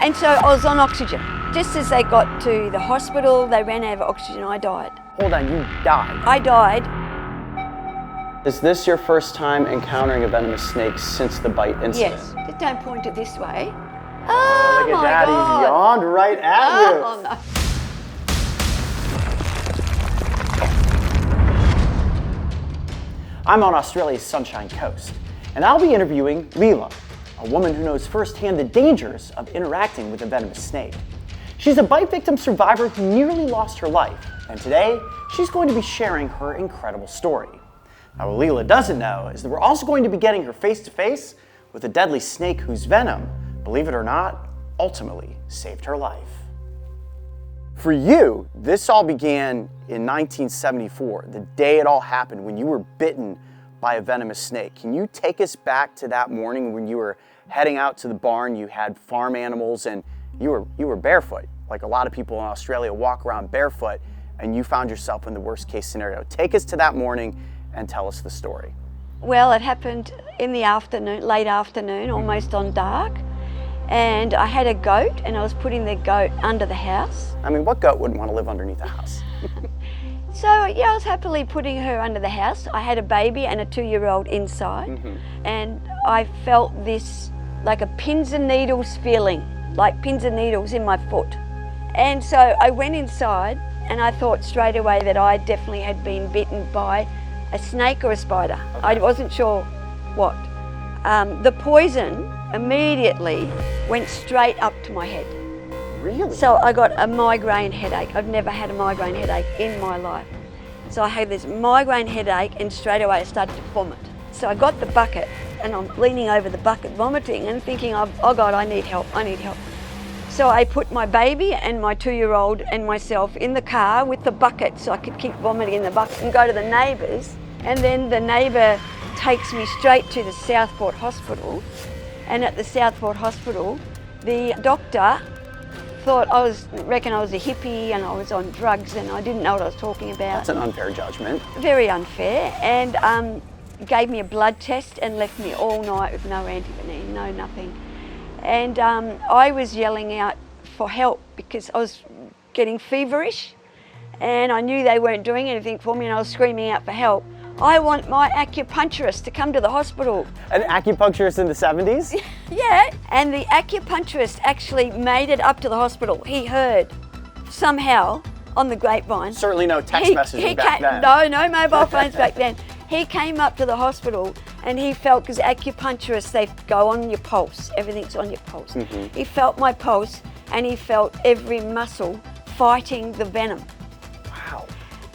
And so I was on oxygen. Just as they got to the hospital, they ran out of oxygen, I died. Hold on, you died? I died. Is this your first time encountering a venomous snake since the bite incident? Yes. Just don't point it this way. Oh, look at my that, God. he's yawned right at you. Oh, no. I'm on Australia's Sunshine Coast, and I'll be interviewing Leela, a woman who knows firsthand the dangers of interacting with a venomous snake. She's a bite victim survivor who nearly lost her life, and today she's going to be sharing her incredible story. Now, what Leela doesn't know is that we're also going to be getting her face-to-face with a deadly snake whose venom, believe it or not, ultimately saved her life. For you, this all began in 1974, the day it all happened when you were bitten by a venomous snake. Can you take us back to that morning when you were heading out to the barn, you had farm animals, and you were barefoot? Like a lot of people in Australia walk around barefoot, and you found yourself in the worst case scenario. Take us to that morning and tell us the story. Well, it happened in the afternoon, late afternoon, almost on dark. And I had a goat, and I was putting the goat under the house. I mean, what goat wouldn't want to live underneath a house? So, yeah, I was happily putting her under the house. I had a baby and a 2-year-old inside. And I felt this, like a pins and needles feeling, like pins and needles in my foot. And so I went inside, and I thought straight away that I definitely had been bitten by a snake or a spider. Okay. I wasn't sure what. The poison immediately went straight up to my head. Really? So I got a migraine headache. I've never had a migraine headache in my life. So I had this migraine headache, and straight away I started to vomit. So I got the bucket, and I'm leaning over the bucket vomiting and thinking, oh God, I need help, I need help. So I put my baby and my 2-year-old and myself in the car with the bucket so I could keep vomiting in the bucket and go to the neighbours. And then the neighbour takes me straight to the Southport Hospital. And at the Southport Hospital, the doctor thought reckon I was a hippie and I was on drugs and I didn't know what I was talking about. That's an unfair judgment. Very unfair. And gave me a blood test and left me all night with no antivenin, no nothing. And I was yelling out for help because I was getting feverish and I knew they weren't doing anything for me, and I was screaming out for help. I want my acupuncturist to come to the hospital. An acupuncturist in the 70s? Yeah, and the acupuncturist actually made it up to the hospital. He heard somehow on the grapevine. Certainly no text messaging back then. No mobile phones back then. He came up to the hospital and he felt, because acupuncturists, they go on your pulse, everything's on your pulse. He felt my pulse and he felt every muscle fighting the venom. Wow.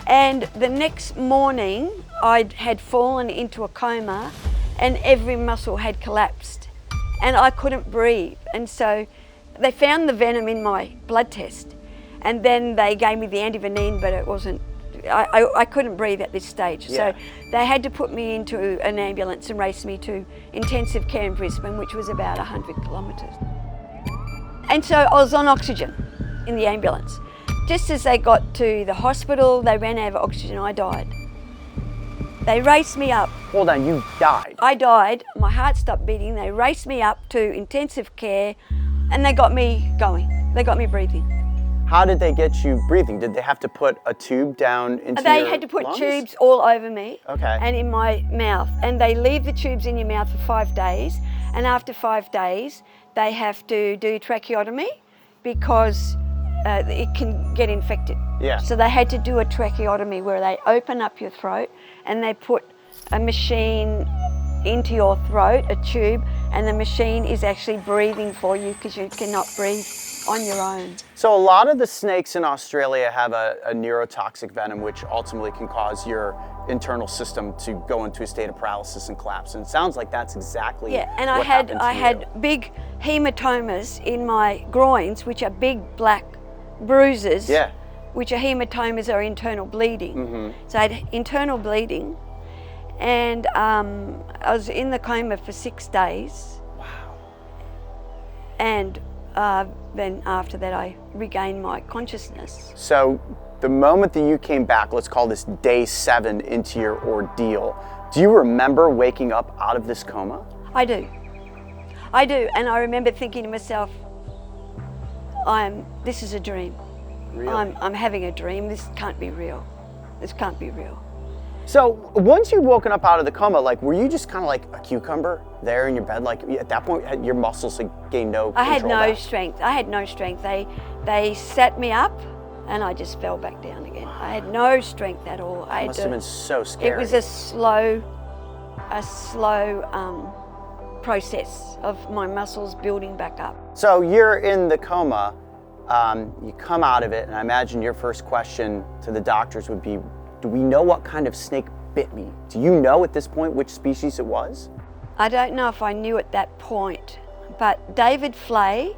And the next morning, I had fallen into a coma and every muscle had collapsed and I couldn't breathe. And so they found the venom in my blood test, and then they gave me the antivenin, but it wasn't, I couldn't breathe at this stage. Yeah. So they had to put me into an ambulance and race me to intensive care in Brisbane, which was about 100 kilometres. And so I was on oxygen in the ambulance. Just as they got to the hospital, they ran out of oxygen, I died. They raced me up. Hold on, you died? I died, my heart stopped beating, they raced me up to intensive care and they got me going, they got me breathing. How did they get you breathing? Did they have to put a tube down into They your had to put lungs? tubes all over me. Okay. And in my mouth. And they leave the tubes in your mouth for 5 days. And after 5 days, they have to do tracheotomy because it can get infected. Yeah. So they had to do a tracheotomy where they open up your throat and they put a machine into your throat, a tube, and the machine is actually breathing for you because you cannot breathe on your own. So a lot of the snakes in Australia have a neurotoxic venom, which ultimately can cause your internal system to go into a state of paralysis and collapse. And it sounds like that's exactly and what happened to I you. had big hematomas in my groins, which are big black bruises, Yeah. which are hematomas or internal bleeding. So I had internal bleeding, and I was in the coma for 6 days. Wow. And then after that I regained my consciousness. So the moment that you came back, let's call this day 7 into your ordeal, do you remember waking up out of this coma? I do, and I remember thinking to myself, This is a dream. Really? I'm having a dream. This can't be real. This can't be real. So once you'd woken up out of the coma, like, were you just kind of like a cucumber there in your bed? Like, at that point, had your muscles had gained no control? I had no strength. I had no strength. They sat me up and I just fell back down again. I had no strength at all. It must have been so scary. It was a slow process of my muscles building back up. So you're in the coma, you come out of it, and I imagine your first question to the doctors would be, do we know what kind of snake bit me? Do you know at this point which species it was? I don't know if I knew at that point, but David Flay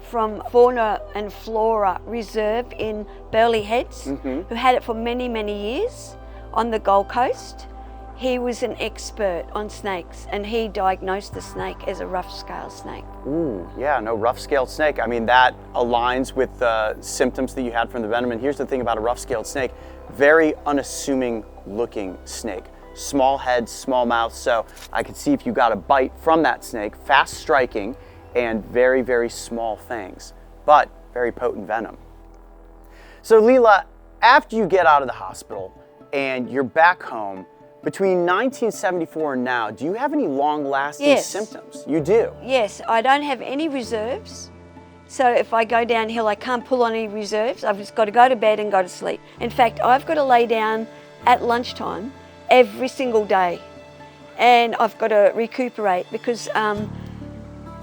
from Fauna and Flora Reserve in Burleigh Heads, who had it for many, many years on the Gold Coast, he was an expert on snakes and he diagnosed the snake as a rough-scaled snake. Ooh, yeah, no, rough-scaled snake. I mean, that aligns with the symptoms that you had from the venom. And here's the thing about a rough-scaled snake, very unassuming looking snake. Small head, small mouth, so I could see if you got a bite from that snake, fast striking and very, very small fangs, but very potent venom. So Leela, after you get out of the hospital and you're back home, between 1974 and now, do you have any long-lasting symptoms? You do? Yes, I don't have any reserves. So if I go downhill, I can't pull on any reserves. I've just got to go to bed and go to sleep. In fact, I've got to lay down at lunchtime every single day. And I've got to recuperate because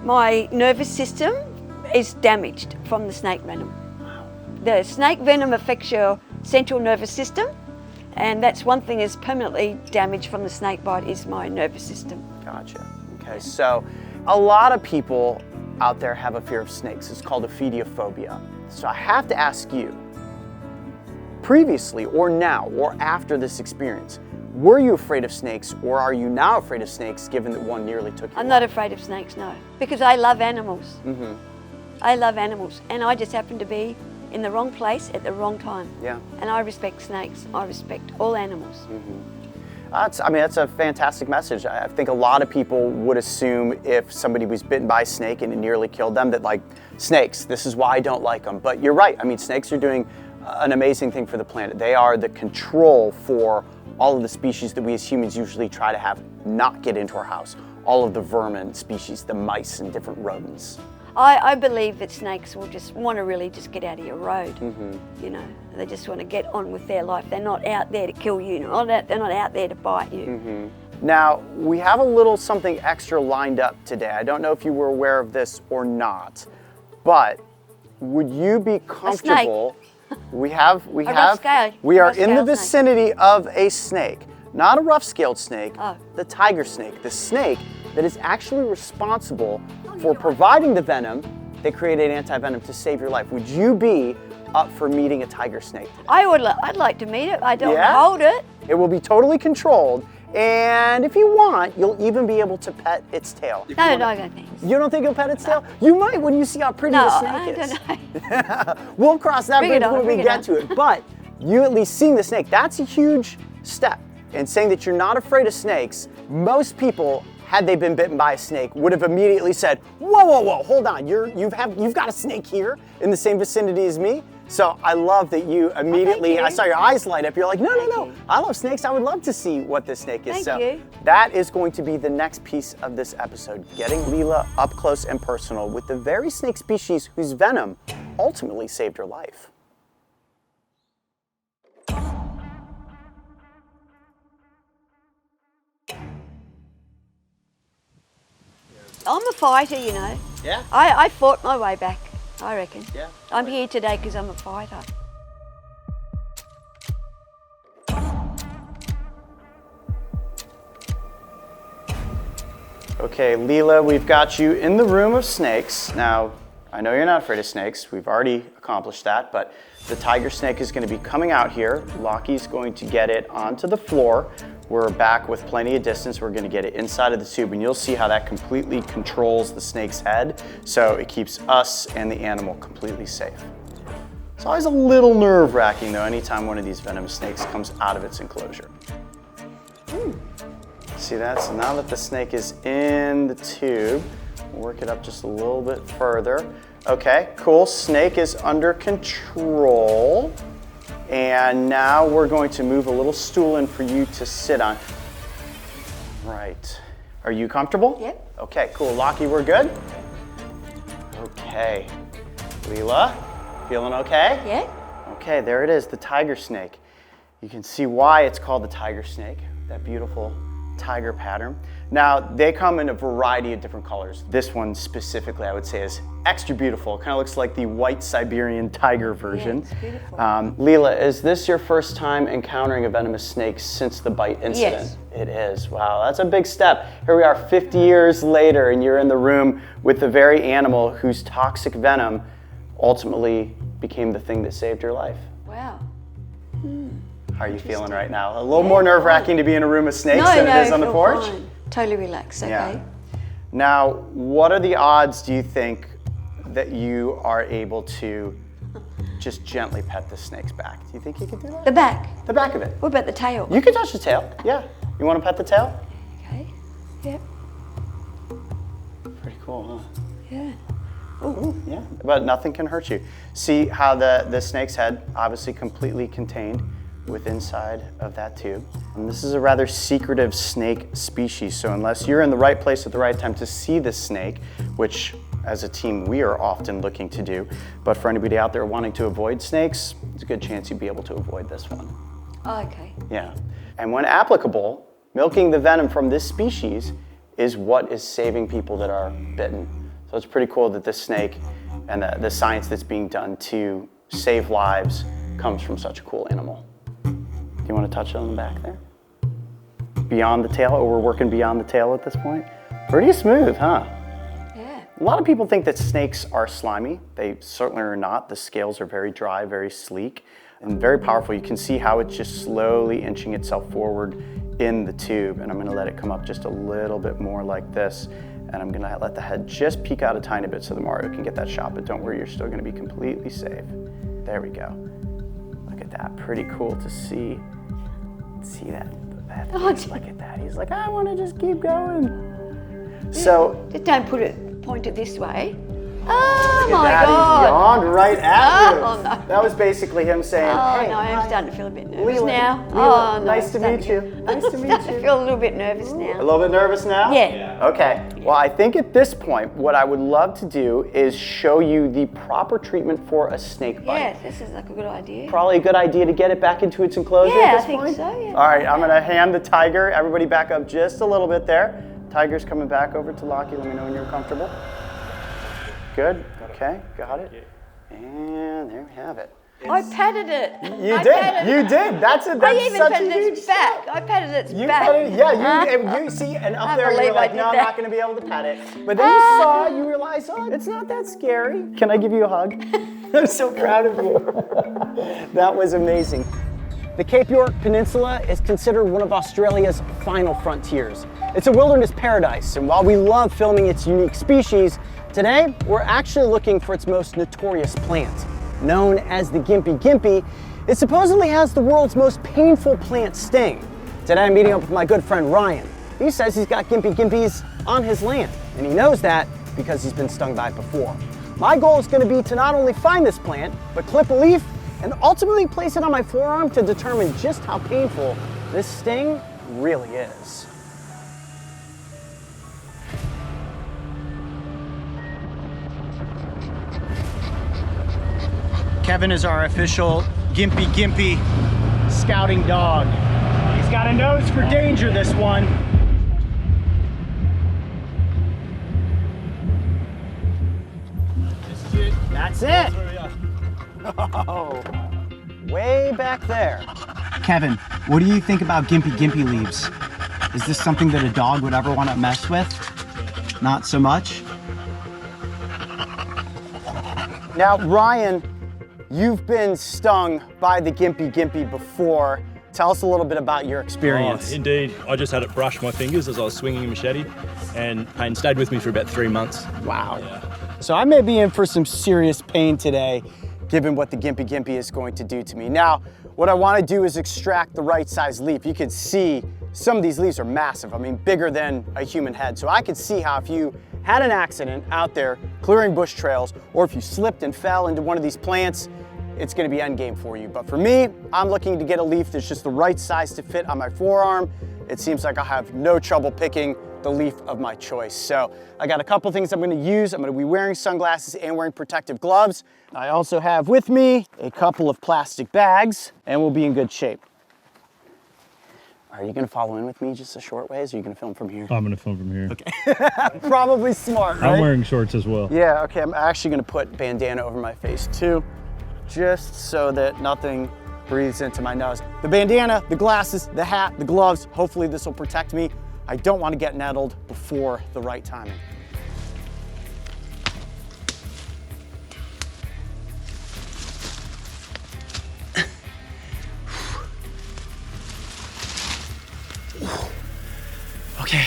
my nervous system is damaged from the snake venom. The snake venom affects your central nervous system. And that's one thing is permanently damaged from the snake bite is my nervous system. Gotcha. Okay, so a lot of people out there have a fear of snakes. It's called ophidiophobia. So I have to ask you, previously or now or after this experience, were you afraid of snakes or are you now afraid of snakes given that one nearly took your I'm life? not afraid of snakes, no, because I love animals. I love animals and I just happen to be in the wrong place at the wrong time. Yeah. And I respect snakes. I respect all animals. That's a fantastic message. I think a lot of people would assume if somebody was bitten by a snake and it nearly killed them that like, snakes, this is why I don't like them. But you're right. I mean, snakes are doing an amazing thing for the planet. They are the control for all of the species that we as humans usually try to have not get into our house. All of the vermin species, the mice and different rodents. I believe that snakes will just want to really just get out of your road. You know, they just want to get on with their life. They're not out there to kill you. They're not out there to bite you. Now, we have a little something extra lined up today. I don't know if you were aware of this or not, but would you be comfortable? We are in the vicinity of a snake, not a rough-scaled snake, the tiger snake, the snake that is actually responsible for providing the venom that created anti-venom to save your life. Would you be up for meeting a tiger snake today? I'd like to meet it. I don't hold it. It will be totally controlled, and if you want, you'll even be able to pet its tail. No, thanks. You don't think you'll pet its tail? You might when you see how pretty the snake is. I don't know. We'll cross that bridge when we get to it, but you at least seeing the snake, that's a huge step. And saying that you're not afraid of snakes, most people, had they been bitten by a snake, would have immediately said, whoa, hold on, you've got a snake here in the same vicinity as me. So I love that you immediately, I saw your eyes light up, you're like, no, I love snakes, I would love to see what this snake is. Thank you. That is going to be the next piece of this episode, getting Leela up close and personal with the very snake species whose venom ultimately saved her life. I'm a fighter, you know. Yeah. I fought my way back, I reckon. Yeah. I'm here today because I'm a fighter. Okay, Leela, we've got you in the room of snakes. Now, I know you're not afraid of snakes. We've already accomplished that, but the tiger snake is going to be coming out here. Lockie's going to get it onto the floor. We're back with plenty of distance. We're going to get it inside of the tube, and you'll see how that completely controls the snake's head, so it keeps us and the animal completely safe. It's always a little nerve-wracking, though, anytime one of these venomous snakes comes out of its enclosure. See that? So now that the snake is in the tube, we'll work it up just a little bit further. Okay, cool. Snake is under control. And now we're going to move a little stool in for you to sit on. Right. Are you comfortable? Yep. Okay, cool. Lockie, we're good? Okay. Leela, feeling okay? Yeah. Okay, there it is, the tiger snake. You can see why it's called the tiger snake, that beautiful tiger pattern. Now, they come in a variety of different colors. This one specifically, I would say, is extra beautiful. It kind of looks like the white Siberian tiger version. Yeah, it's beautiful. Leela, is this your first time encountering a venomous snake since the bite incident? Yes. It is. Wow, that's a big step. Here we are 50 years later, and you're in the room with the very animal whose toxic venom ultimately became the thing that saved your life. Wow. How are you feeling right now? A little more nerve-wracking to be in a room of snakes than it is on the porch? Fine. Totally relaxed, okay. Yeah. Now, what are the odds, do you think, that you are able to just gently pet the snake's back? Do you think you could do that? The back. The back of it. What about the tail? You can touch the tail, yeah. You want to pet the tail? Okay. Yep. Pretty cool, huh? Yeah. Ooh, yeah, but nothing can hurt you. See how the snake's head, obviously completely contained within inside of that tube. And this is a rather secretive snake species, so unless you're in the right place at the right time to see the snake, which as a team we are often looking to do, but for anybody out there wanting to avoid snakes, it's a good chance you'd be able to avoid this one. Oh, okay. Yeah, and when applicable, milking the venom from this species is what is saving people that are bitten. So it's pretty cool that this snake and the science that's being done to save lives comes from such a cool animal. Do you want to touch it on the back there? Beyond the tail, or we're working beyond the tail at this point? Pretty smooth, huh? Yeah. A lot of people think that snakes are slimy. They certainly are not. The scales are very dry, very sleek, and very powerful. You can see how it's just slowly inching itself forward in the tube, and I'm gonna let it come up just a little bit more like this, and I'm gonna let the head just peek out a tiny bit so the Mario can get that shot, but don't worry, you're still gonna be completely safe. There we go. Look at that, pretty cool to see. See that? Look at that. He's like, I want to just keep going. So Just don't point it this way. Oh my that, God. he yawned right at you. Oh, no. That was basically him saying, Oh hey, no, I'm hi. starting to feel a bit nervous Leela, now. Leela, Oh no. nice to I'm meet you. Nice to I'm meet starting to you. feel a little bit nervous A now. little bit nervous now? Yeah. Okay. Well, I think at this point, what I would love to do is show you the proper treatment for a snake bite. Yes, this is like a good idea. Probably a good idea to get it back into its enclosure Yeah, at this I think point. so, yeah. All right, I'm gonna hand the tiger. Everybody back up just a little bit there. Tiger's coming back over to Lockie. Let me know when you're comfortable. Good. Okay, got it. And there we have it. I patted it. You I did. patted You it. did. That's I even such patted a huge its back. step. I patted its You back. patted it. Yeah. You see, and up I there you believe were I like, did no, I'm that. not going to be able to pet it. But then you saw, you realized, oh, it's not that scary. Can I give you a hug? I'm so proud of you. That was amazing. The Cape York Peninsula is considered one of Australia's final frontiers. It's a wilderness paradise, and while we love filming its unique species, today we're actually looking for its most notorious plant. Known as the Gympie, it supposedly has the world's most painful plant sting. Today I'm meeting up with my good friend Ryan. He says he's got Gympies on his land, and he knows that because he's been stung by it before. My goal is going to be to not only find this plant, but clip a leaf and ultimately place it on my forearm to determine just how painful this sting really is. Kevin is our official Gympie scouting dog. He's got a nose for danger, this one. That's it. Oh, way back there. Kevin, what do you think about Gympie leaves? Is this something that a dog would ever want to mess with? Not so much? Now, Ryan, you've been stung by the Gympie before. Tell us a little bit about your experience. Oh, indeed. I just had it brush my fingers as I was swinging a machete, and pain stayed with me for about 3 months. Wow. Yeah. So I may be in for some serious pain today, given what the Gympie is going to do to me. Now, what I want to do is extract the right size leaf. You can see some of these leaves are massive. I mean, bigger than a human head. So I could see how if you had an accident out there clearing bush trails, or if you slipped and fell into one of these plants, it's gonna be endgame for you. But for me, I'm looking to get a leaf that's just the right size to fit on my forearm. It seems like I'll have no trouble picking the leaf of my choice. So I got a couple things I'm gonna use. I'm gonna be wearing sunglasses and wearing protective gloves. I also have with me a couple of plastic bags, and we'll be in good shape. Are you gonna follow in with me just a short ways, or are you gonna film from here? I'm gonna film from here. Okay. Probably smart, right? I'm wearing shorts as well. Yeah, okay, I'm actually gonna put bandana over my face too, just so that nothing breathes into my nose. The bandana, the glasses, the hat, the gloves, hopefully this will protect me. I don't want to get nettled before the right timing. Okay,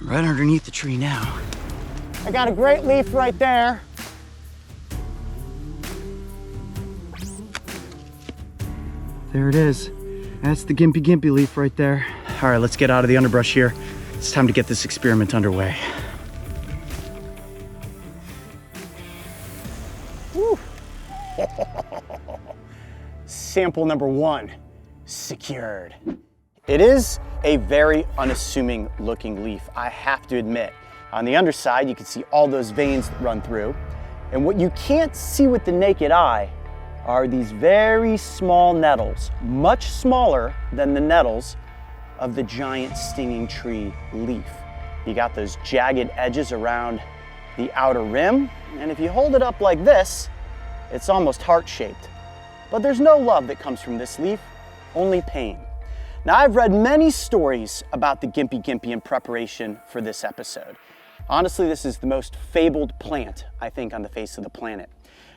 I'm right underneath the tree now. I got a great leaf right there. There it is. That's the Gympie leaf right there. All right, let's get out of the underbrush here. It's time to get this experiment underway. Woo. Sample number 1, secured. It is a very unassuming looking leaf, I have to admit. On the underside, you can see all those veins that run through. And what you can't see with the naked eye are these very small nettles, much smaller than the nettles of the giant stinging tree leaf. You got those jagged edges around the outer rim, and if you hold it up like this, it's almost heart-shaped. But there's no love that comes from this leaf, only pain. Now, I've read many stories about the Gympie in preparation for this episode. Honestly, this is the most fabled plant, I think, on the face of the planet.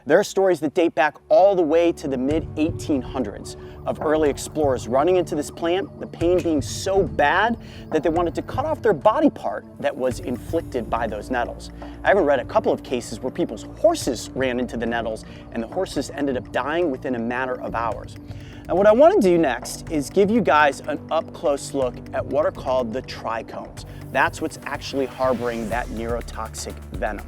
There are stories that date back all the way to the mid-1800s of early explorers running into this plant, the pain being so bad that they wanted to cut off their body part that was inflicted by those nettles. I even read a couple of cases where people's horses ran into the nettles and the horses ended up dying within a matter of hours. And what I want to do next is give you guys an up-close look at what are called the trichomes. That's what's actually harboring that neurotoxic venom.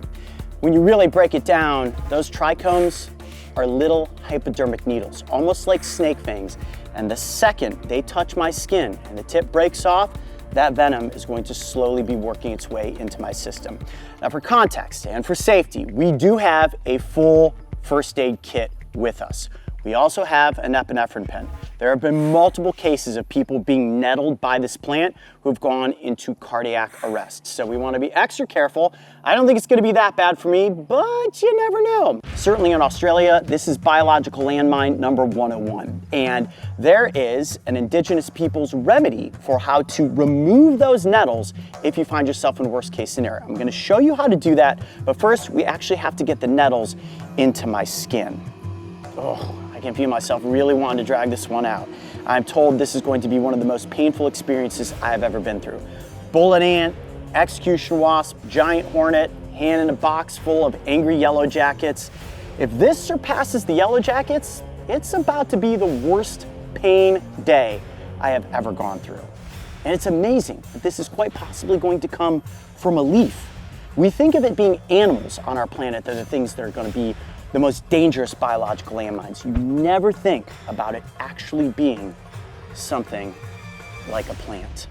When you really break it down, those trichomes are little hypodermic needles, almost like snake fangs. And the second they touch my skin and the tip breaks off, that venom is going to slowly be working its way into my system. Now, for context and for safety, we do have a full first aid kit with us. We also have an epinephrine pen. There have been multiple cases of people being nettled by this plant who have gone into cardiac arrest. So we want to be extra careful. I don't think it's going to be that bad for me, but you never know. Certainly in Australia, this is biological landmine number 101. And there is an indigenous people's remedy for how to remove those nettles if you find yourself in a worst case scenario. I'm going to show you how to do that, but first we actually have to get the nettles into my skin. Oh, I can feel myself really wanting to drag this one out. I'm told this is going to be one of the most painful experiences I've ever been through. Bullet ant, execution wasp, giant hornet, hand in a box full of angry yellow jackets. If this surpasses the yellow jackets, it's about to be the worst pain day I have ever gone through. And it's amazing that this is quite possibly going to come from a leaf. We think of it being animals on our planet that are the things that are going to be the most dangerous biological landmines. You never think about it actually being something like a plant.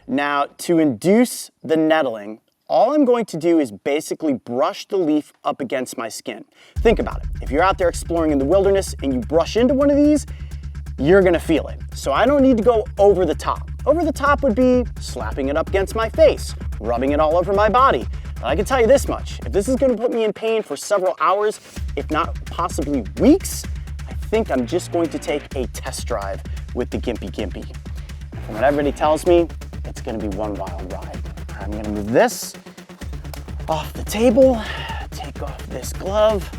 Now, to induce the nettling, all I'm going to do is basically brush the leaf up against my skin. Think about it. If you're out there exploring in the wilderness and you brush into one of these, you're gonna feel it. So I don't need to go over the top. Over the top would be slapping it up against my face, rubbing it all over my body. And I can tell you this much, if this is gonna put me in pain for several hours, if not possibly weeks, I think I'm just going to take a test drive with the Gympie. From what everybody tells me, it's gonna be one wild ride. I'm gonna move this off the table, take off this glove.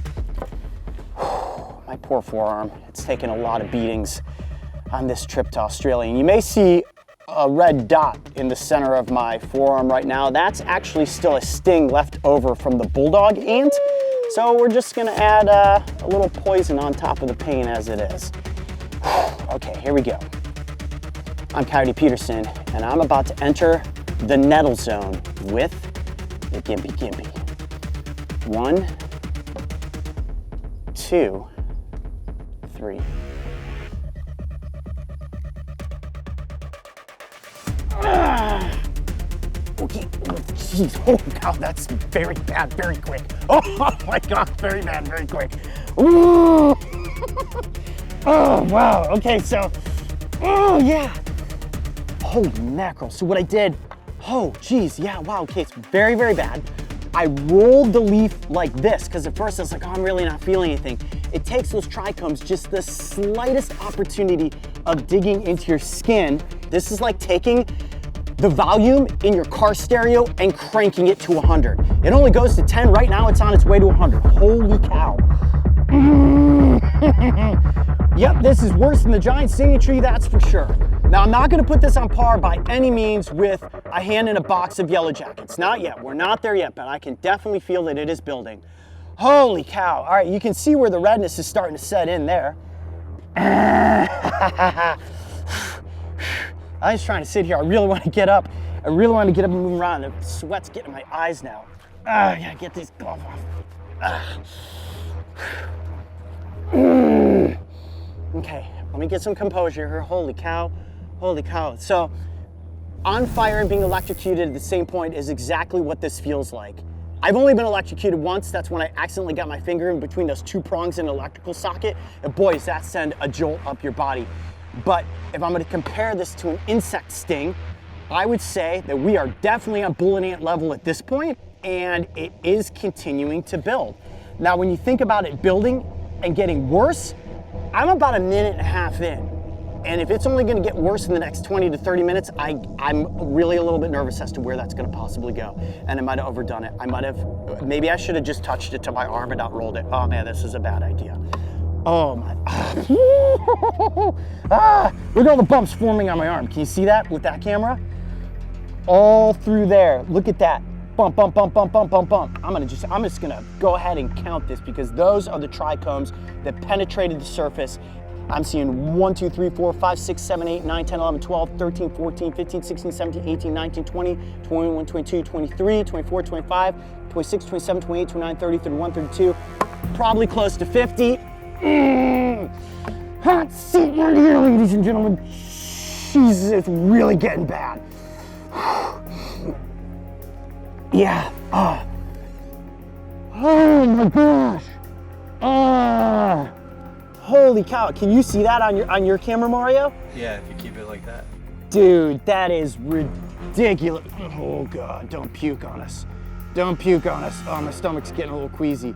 My poor forearm, it's taken a lot of beatings on this trip to Australia. And you may see a red dot in the center of my forearm right now. That's actually still a sting left over from the bulldog ant. So we're just gonna add a little poison on top of the pain as it is. Okay, here we go. I'm Coyote Peterson, and I'm about to enter the nettle zone with The Gympie. 1, 2, 3. Okay, jeez, oh God, that's very bad, very quick. Oh my God, very bad, very quick. Ooh. Oh, wow, okay, so, oh yeah. Holy mackerel, so what I did, oh geez, yeah, wow, okay, it's very, very bad. I rolled the leaf like this, because at first I was like, oh, I'm really not feeling anything. It takes those trichomes just the slightest opportunity of digging into your skin. This is like taking the volume in your car stereo and cranking it to 100. It only goes to 10, right now it's on its way to 100. Holy cow. Yep, this is worse than the giant stinging tree, that's for sure. Now, I'm not gonna put this on par by any means with a hand in a box of yellow jackets. Not yet, we're not there yet, but I can definitely feel that it is building. Holy cow. All right, you can see where the redness is starting to set in there. I was trying to sit here. I really want to get up. I really want to get up and move around. The sweat's getting in my eyes now. I gotta get these gloves off. Okay, let me get some composure here. Holy cow, holy cow. So, on fire and being electrocuted at the same point is exactly what this feels like. I've only been electrocuted once. That's when I accidentally got my finger in between those two prongs in an electrical socket. And boy, does that send a jolt up your body. But if I'm gonna compare this to an insect sting, I would say that we are definitely on bullet ant level at this point, and it is continuing to build. Now, when you think about it building and getting worse, I'm about a minute and a half in. And if it's only gonna get worse in the next 20 to 30 minutes, I'm really a little bit nervous as to where that's gonna possibly go. And I might have overdone it. Maybe I should have just touched it to my arm and not rolled it. Oh man, this is a bad idea. Oh my, look at all the bumps forming on my arm. Can you see that with that camera? All through there, look at that. Bump, bump, bump, bump, bump, bump, bump. I'm just gonna go ahead and count this because those are the trichomes that penetrated the surface. I'm seeing 1, 2, 3, 4, 5, 6, 7, 8, 9, 10, 11, 12, 13, 14, 15, 16, 17, 18, 19, 20, 21, 22, 23, 24, 25, 26, 27, 28, 29, 30, 31, 32, probably close to 50. Hot seat right here, ladies and gentlemen. Jesus, it's really getting bad. Yeah. Oh my gosh. Holy cow. Can you see that on your camera, Mario? Yeah, if you keep it like that. Dude, that is ridiculous. Oh God, don't puke on us. Don't puke on us. Oh, my stomach's getting a little queasy.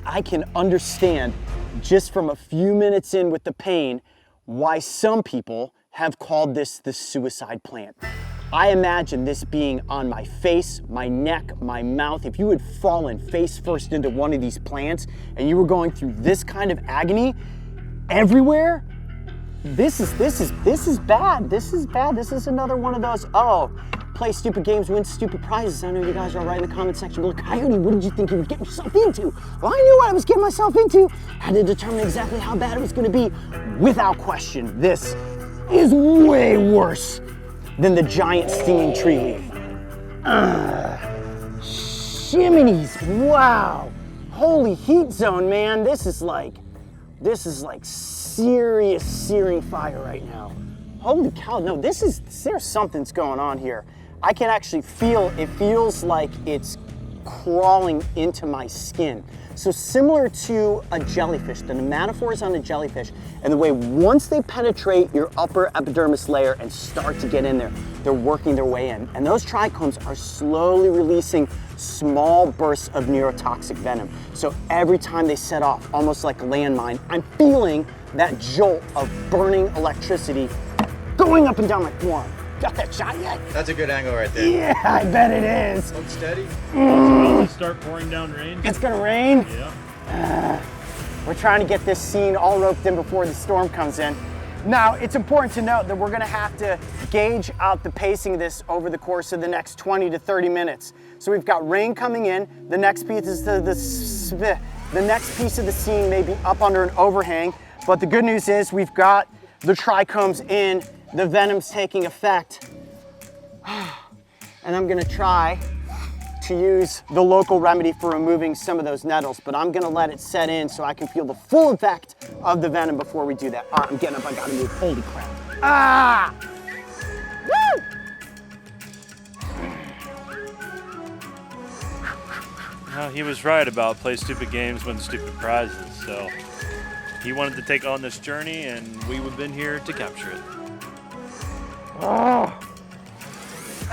I can understand just from a few minutes in with the pain why some people have called this the suicide plant. I imagine this being on my face, my neck, my mouth. If you had fallen face first into one of these plants and you were going through this kind of agony everywhere, this is bad. This is bad. This is another one of those, oh, play stupid games, win stupid prizes. I know you guys are right in the comment section below. Coyote, what did you think you were getting yourself into? Well, I knew what I was getting myself into. I had to determine exactly how bad it was going to be. Without question, this is way worse than the giant stinging tree leaf. Shiminies, wow. Holy heat zone, man. This is like serious searing fire right now. Holy cow, no, there's something's going on here. I can actually feel, it feels like it's crawling into my skin. So similar to a jellyfish, the nematophores on a jellyfish, and the way once they penetrate your upper epidermis layer and start to get in there, they're working their way in. And those trichomes are slowly releasing small bursts of neurotoxic venom. So every time they set off, almost like a landmine, I'm feeling that jolt of burning electricity going up and down my forearm. Got that shot yet? That's a good angle right there. Yeah, I bet it is. Hold steady. Start pouring down rain. It's gonna rain? Yeah. We're trying to get this scene all roped in before the storm comes in. Now, it's important to note that we're gonna have to gauge out the pacing of this over the course of the next 20 to 30 minutes. So we've got rain coming in. The next piece is the next piece of the scene may be up under an overhang, but the good news is we've got the trichomes in, the venom's taking effect. and I'm gonna try to use the local remedy for removing some of those nettles, but I'm gonna let it set in so I can feel the full effect of the venom before we do that. All right, I'm getting up, I gotta move, holy crap. Ah! Woo! Well, he was right about play stupid games, win stupid prizes, so he wanted to take on this journey and we've been here to capture it. Oh.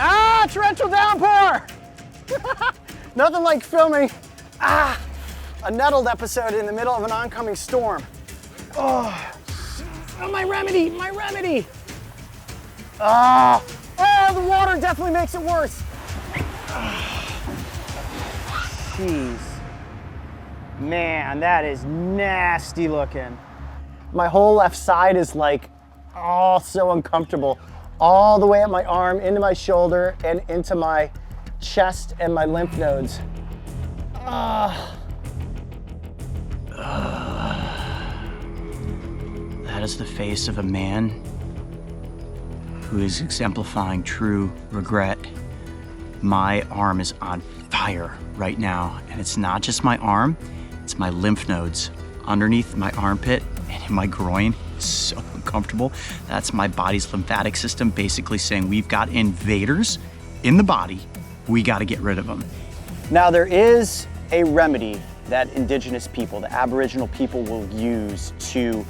Ah, torrential downpour! Nothing like filming a nettled episode in the middle of an oncoming storm. Oh, my remedy, my remedy. Oh, the water definitely makes it worse. Jeez. Man, that is nasty looking. My whole left side is like, oh, so uncomfortable. All the way up my arm, into my shoulder, and into my chest and my lymph nodes. That is the face of a man who is exemplifying true regret. My arm is on fire right now, and it's not just my arm, it's my lymph nodes underneath my armpit and in my groin. It's so uncomfortable. That's my body's lymphatic system basically saying we've got invaders in the body, we got to get rid of them. Now there is a remedy that indigenous people, the Aboriginal people, will use to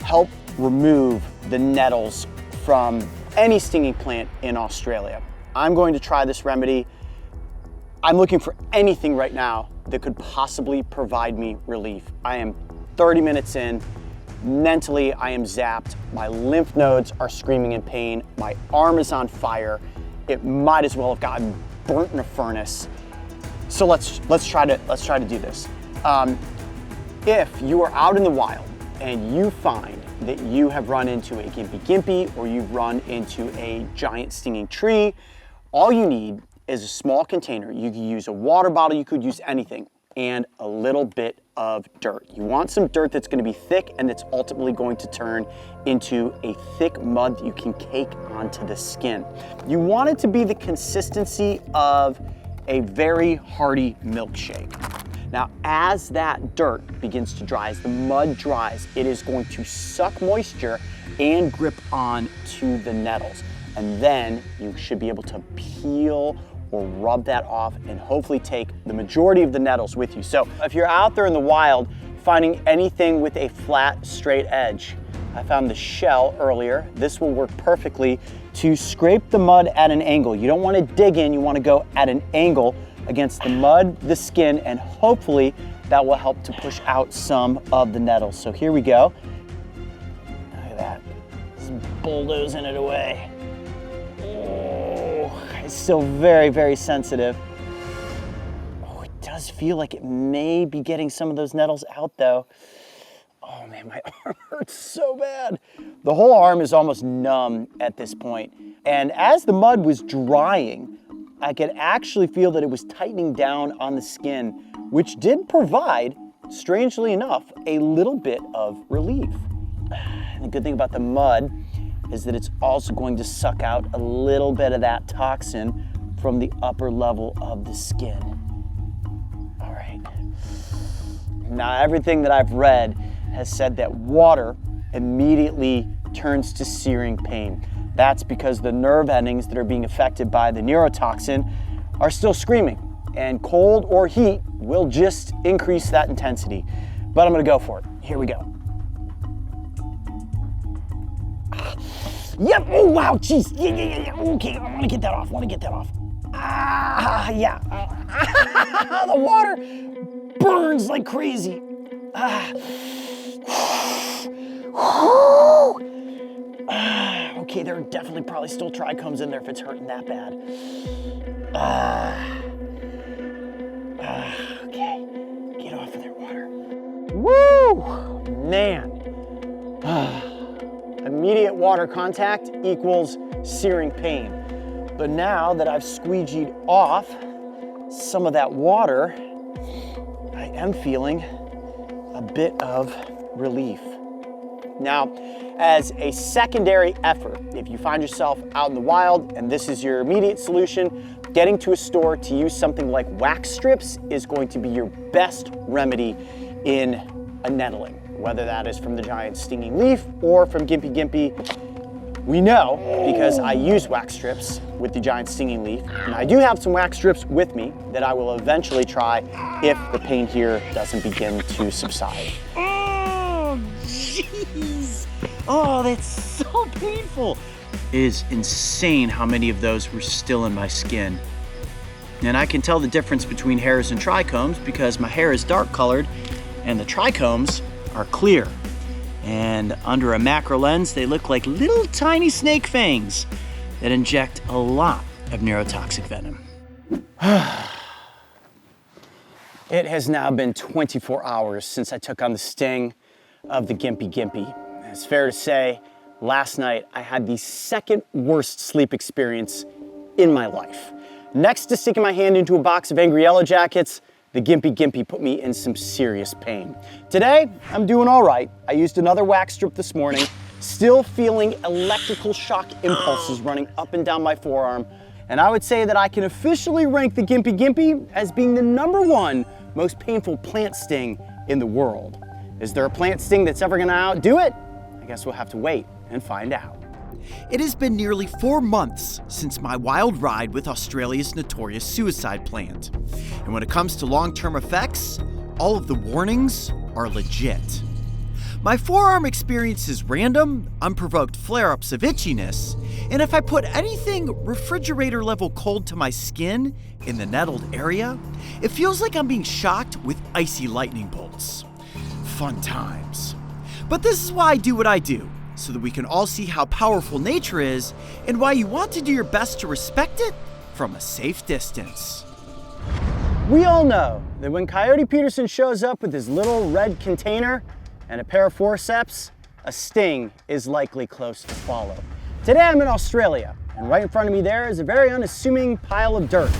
help remove the nettles from any stinging plant in Australia. I'm going to try this remedy. I'm looking for anything right now that could possibly provide me relief. I am 30 minutes in. Mentally, I am zapped. My lymph nodes are screaming in pain. My arm is on fire. It might as well have gotten burnt in a furnace. So let's try to do this. If you are out in the wild and you find that you have run into a gympie or you've run into a giant stinging tree, all you need is a small container. You could use a water bottle, you could use anything, and a little bit of dirt. You want some dirt that's gonna be thick and that's ultimately going to turn into a thick mud that you can cake onto the skin. You want it to be the consistency of a very hearty milkshake. Now, as that dirt begins to dry, as the mud dries, it is going to suck moisture and grip on to the nettles. And then you should be able to peel or rub that off and hopefully take the majority of the nettles with you. So if you're out there in the wild finding anything with a flat, straight edge, I found the shell earlier. This will work perfectly to scrape the mud at an angle. You don't want to dig in, you want to go at an angle against the mud, the skin, and hopefully that will help to push out some of the nettles. So here we go. Look at that. Just bulldozing it away. Oh, it's still very, very sensitive. Oh, it does feel like it may be getting some of those nettles out though. Oh man, my arm hurts so bad. The whole arm is almost numb at this point. And as the mud was drying, I could actually feel that it was tightening down on the skin, which did provide, strangely enough, a little bit of relief. And the good thing about the mud is that it's also going to suck out a little bit of that toxin from the upper level of the skin. All right. Now, everything that I've read has said that water immediately turns to searing pain. That's because the nerve endings that are being affected by the neurotoxin are still screaming, and cold or heat will just increase that intensity. But I'm gonna go for it. Here we go. Yep, oh wow, jeez, yeah. Okay, I wanna get that off, yeah. The water burns like crazy. Okay, there are definitely probably still trichomes in there if it's hurting that bad. Okay, get off of there, water. Woo, man. Immediate water contact equals searing pain. But now that I've squeegeed off some of that water, I am feeling a bit of relief. Now, as a secondary effort, if you find yourself out in the wild and this is your immediate solution, getting to a store to use something like wax strips is going to be your best remedy in a nettling, whether that is from the giant stinging leaf or from Gympie. We know because I use wax strips with the giant stinging leaf, and I do have some wax strips with me that I will eventually try if the pain here doesn't begin to subside. Oh, jeez. Oh, that's so painful. It is insane how many of those were still in my skin. And I can tell the difference between hairs and trichomes because my hair is dark colored and the trichomes are clear. And under a macro lens, they look like little tiny snake fangs that inject a lot of neurotoxic venom. It has now been 24 hours since I took on the sting of the Gympie. It's fair to say, last night I had the second worst sleep experience in my life. Next to sticking my hand into a box of Angry Yellow Jackets, the Gympie put me in some serious pain. Today, I'm doing all right. I used another wax strip this morning, still feeling electrical shock impulses running up and down my forearm, and I would say that I can officially rank the Gympie as being the #1 most painful plant sting in the world. Is there a plant sting that's ever gonna outdo it? I guess we'll have to wait and find out. It has been nearly 4 months since my wild ride with Australia's notorious suicide plant. And when it comes to long-term effects, all of the warnings are legit. My forearm experiences random, unprovoked flare-ups of itchiness, and if I put anything refrigerator level cold to my skin in the nettled area, it feels like I'm being shocked with icy lightning bolts. Fun times. But this is why I do what I do, so that we can all see how powerful nature is and why you want to do your best to respect it from a safe distance. We all know that when Coyote Peterson shows up with his little red container and a pair of forceps, a sting is likely close to follow. Today I'm in Australia, and right in front of me there is a very unassuming pile of dirt.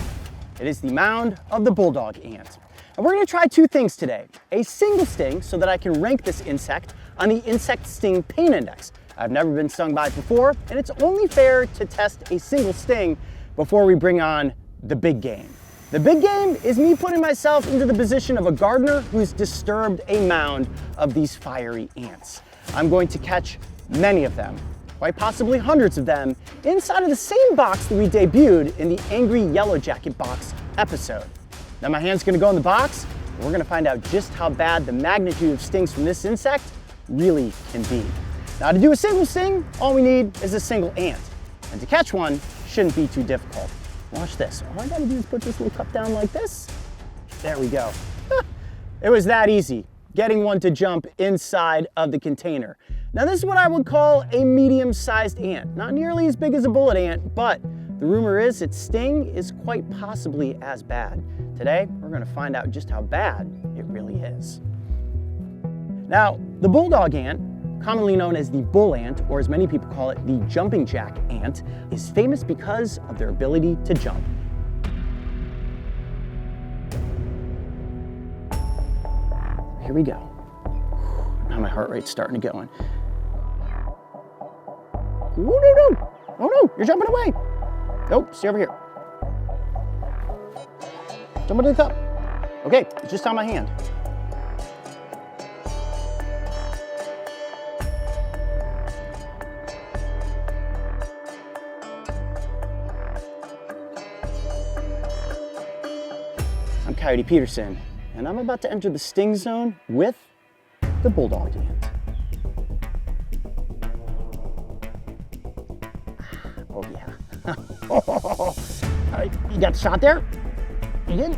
It is the mound of the bulldog ant. And we're gonna try 2 things today. A single sting so that I can rank this insect on the insect sting pain index. I've never been stung by it before, and it's only fair to test a single sting before we bring on the big game. The big game is me putting myself into the position of a gardener who's disturbed a mound of these fiery ants. I'm going to catch many of them, quite possibly hundreds of them, inside of the same box that we debuted in the Angry Yellow Jacket box episode. Now my hand's gonna go in the box, and we're gonna find out just how bad the magnitude of stings from this insect really can be. Now to do a single sting, all we need is a single ant. And to catch one shouldn't be too difficult. Watch this. All I gotta do is put this little cup down like this. There we go. It was that easy, getting one to jump inside of the container. Now this is what I would call a medium-sized ant. Not nearly as big as a bullet ant, but the rumor is its sting is quite possibly as bad. Today, we're gonna find out just how bad it really is. Now, the bulldog ant, commonly known as the bull ant, or as many people call it, the jumping jack ant, is famous because of their ability to jump. Here we go. Now my heart rate's starting to go in. Ooh, no. Oh no, you're jumping away. Nope, stay over here. Jump into the cup. Okay, it's just on my hand. I'm Coyote Peterson, and I'm about to enter the sting zone with the bulldog ant. Oh yeah. All right, you got the shot there? You did?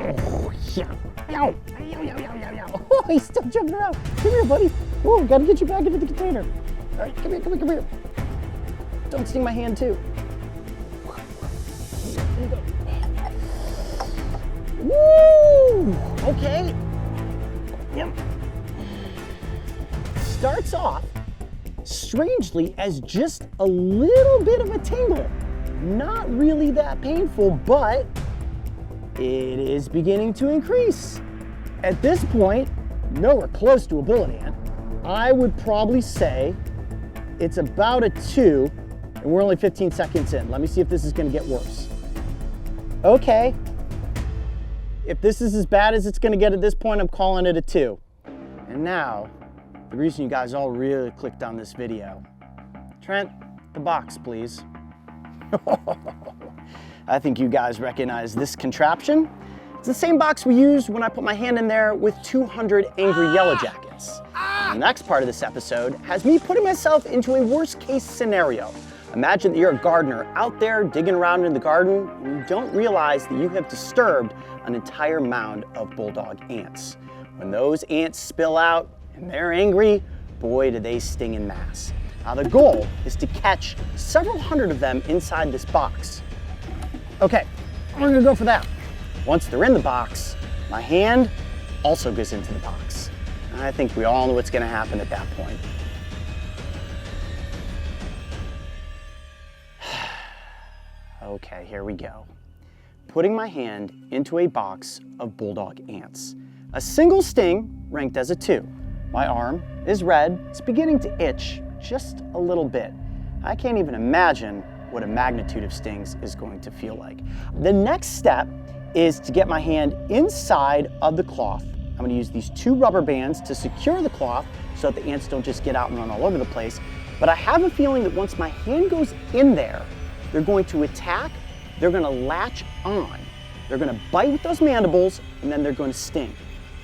Oh yeah. Ow. Oh, he's still jumping around. Come here, buddy. Oh, gotta get you back into the container. All right, come here. Don't sting my hand too. There you go. Woo! Okay. Yep. Starts off strangely as just a little bit of a tingle. Not really that painful, but it is beginning to increase. At this point, nowhere close to a bullet ant. I would probably say it's about a 2, and we're only 15 seconds in. Let me see if this is gonna get worse. Okay. If this is as bad as it's gonna get at this point, I'm calling it a 2. And now, the reason you guys all really clicked on this video. Trent, the box, please. I think you guys recognize this contraption. It's the same box we used when I put my hand in there with 200 angry yellow jackets. The next part of this episode has me putting myself into a worst case scenario. Imagine that you're a gardener out there digging around in the garden and you don't realize that you have disturbed an entire mound of bulldog ants. When those ants spill out and they're angry, boy do they sting in mass. Now the goal is to catch several hundred of them inside this box. Okay, we're gonna go for that. Once they're in the box, my hand also goes into the box. I think we all know what's gonna happen at that point. Okay, here we go. Putting my hand into a box of bulldog ants. A single sting ranked as a 2. My arm is red, it's beginning to itch just a little bit. I can't even imagine what a magnitude of stings is going to feel like. The next step is to get my hand inside of the cloth. I'm gonna use these 2 rubber bands to secure the cloth so that the ants don't just get out and run all over the place. But I have a feeling that once my hand goes in there, they're going to attack, they're gonna latch on, they're gonna bite with those mandibles, and then they're going to sting.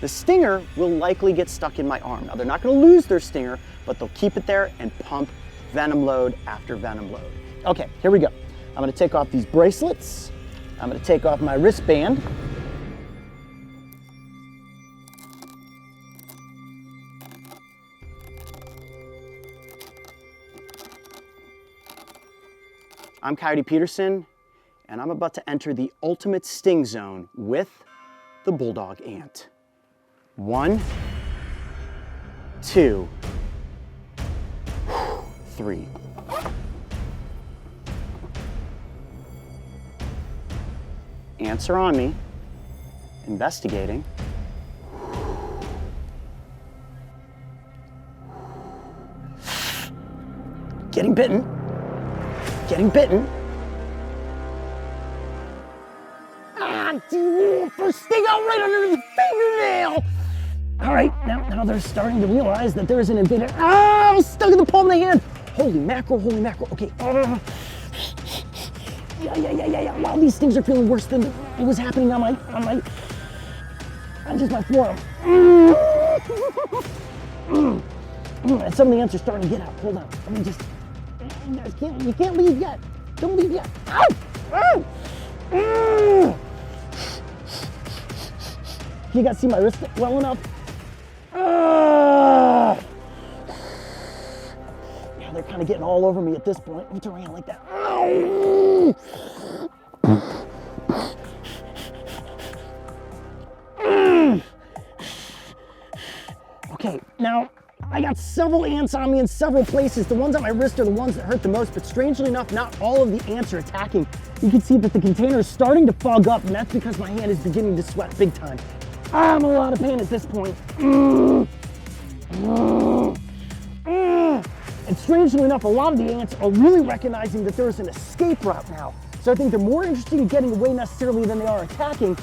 The stinger will likely get stuck in my arm. Now they're not gonna lose their stinger, but they'll keep it there and pump venom load after venom load. Okay, here we go. I'm gonna take off these bracelets. I'm gonna take off my wristband. I'm Coyote Peterson, and I'm about to enter the ultimate sting zone with the bulldog ant. 1, 2, 3. Ants are on me, investigating. Getting bitten. Getting bitten. Ah, dude, first sting out right under the fingernail. All right, now they're starting to realize that there is an invader. Ah, I'm stuck in the palm of the hand. Holy mackerel, holy mackerel. Okay. Yeah. Wow, these stings are feeling worse than it was happening on just my forearm. And some of the ants are starting to get out. Hold on. Let me just. You can't leave yet. Don't leave yet. Ow! Ow! You guys see my wrist well enough? Yeah, they're kind of getting all over me at this point. Let me turn around like that. Ow! Okay, now I got several ants on me in several places. The ones on my wrist are the ones that hurt the most, but strangely enough, not all of the ants are attacking. You can see that the container is starting to fog up, and that's because my hand is beginning to sweat big time. I'm in a lot of pain at this point. And strangely enough, a lot of the ants are really recognizing that there is an escape route now. So I think they're more interested in getting away necessarily than they are attacking.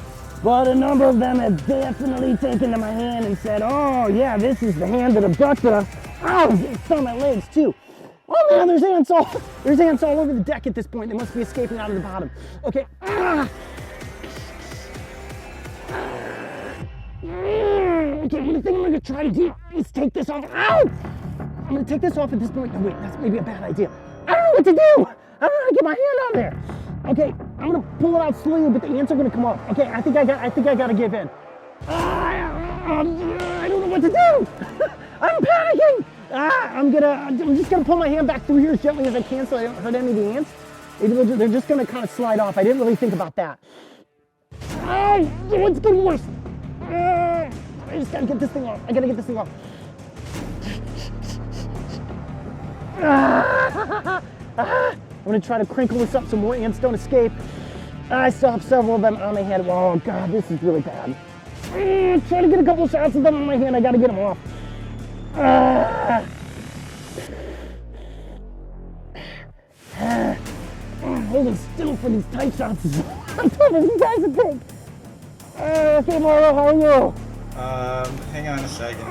But a number of them have definitely taken to my hand and said, oh yeah, this is the hand that abducted us. Ow, it's on my legs too. Oh man, there's ants all over the deck at this point. They must be escaping out of the bottom. Okay. Okay, what I think I'm gonna try to do is take this off. Ow! I'm gonna take this off at this point. No, wait, that's maybe a bad idea. I don't know what to do. I don't know how to get my hand on there. Okay, I'm gonna pull it out slowly, but the ants are gonna come off. Okay, I think I gotta give in. I don't know what to do. I'm panicking. I'm just gonna pull my hand back through here as gently as I can so I don't hurt any of the ants. They're just gonna kind of slide off. I didn't really think about that. Oh, it's getting worse. I just gotta get this thing off. I gotta get this thing off. I'm gonna try to crinkle this up so more ants don't escape. I still have several of them on my hand. Oh God, this is really bad. Try to get a couple shots of them on my hand. I gotta get them off. Holding still for these tight shots is I'm tougher these guys to take. Okay, Marlo, how are you? Hang on a second.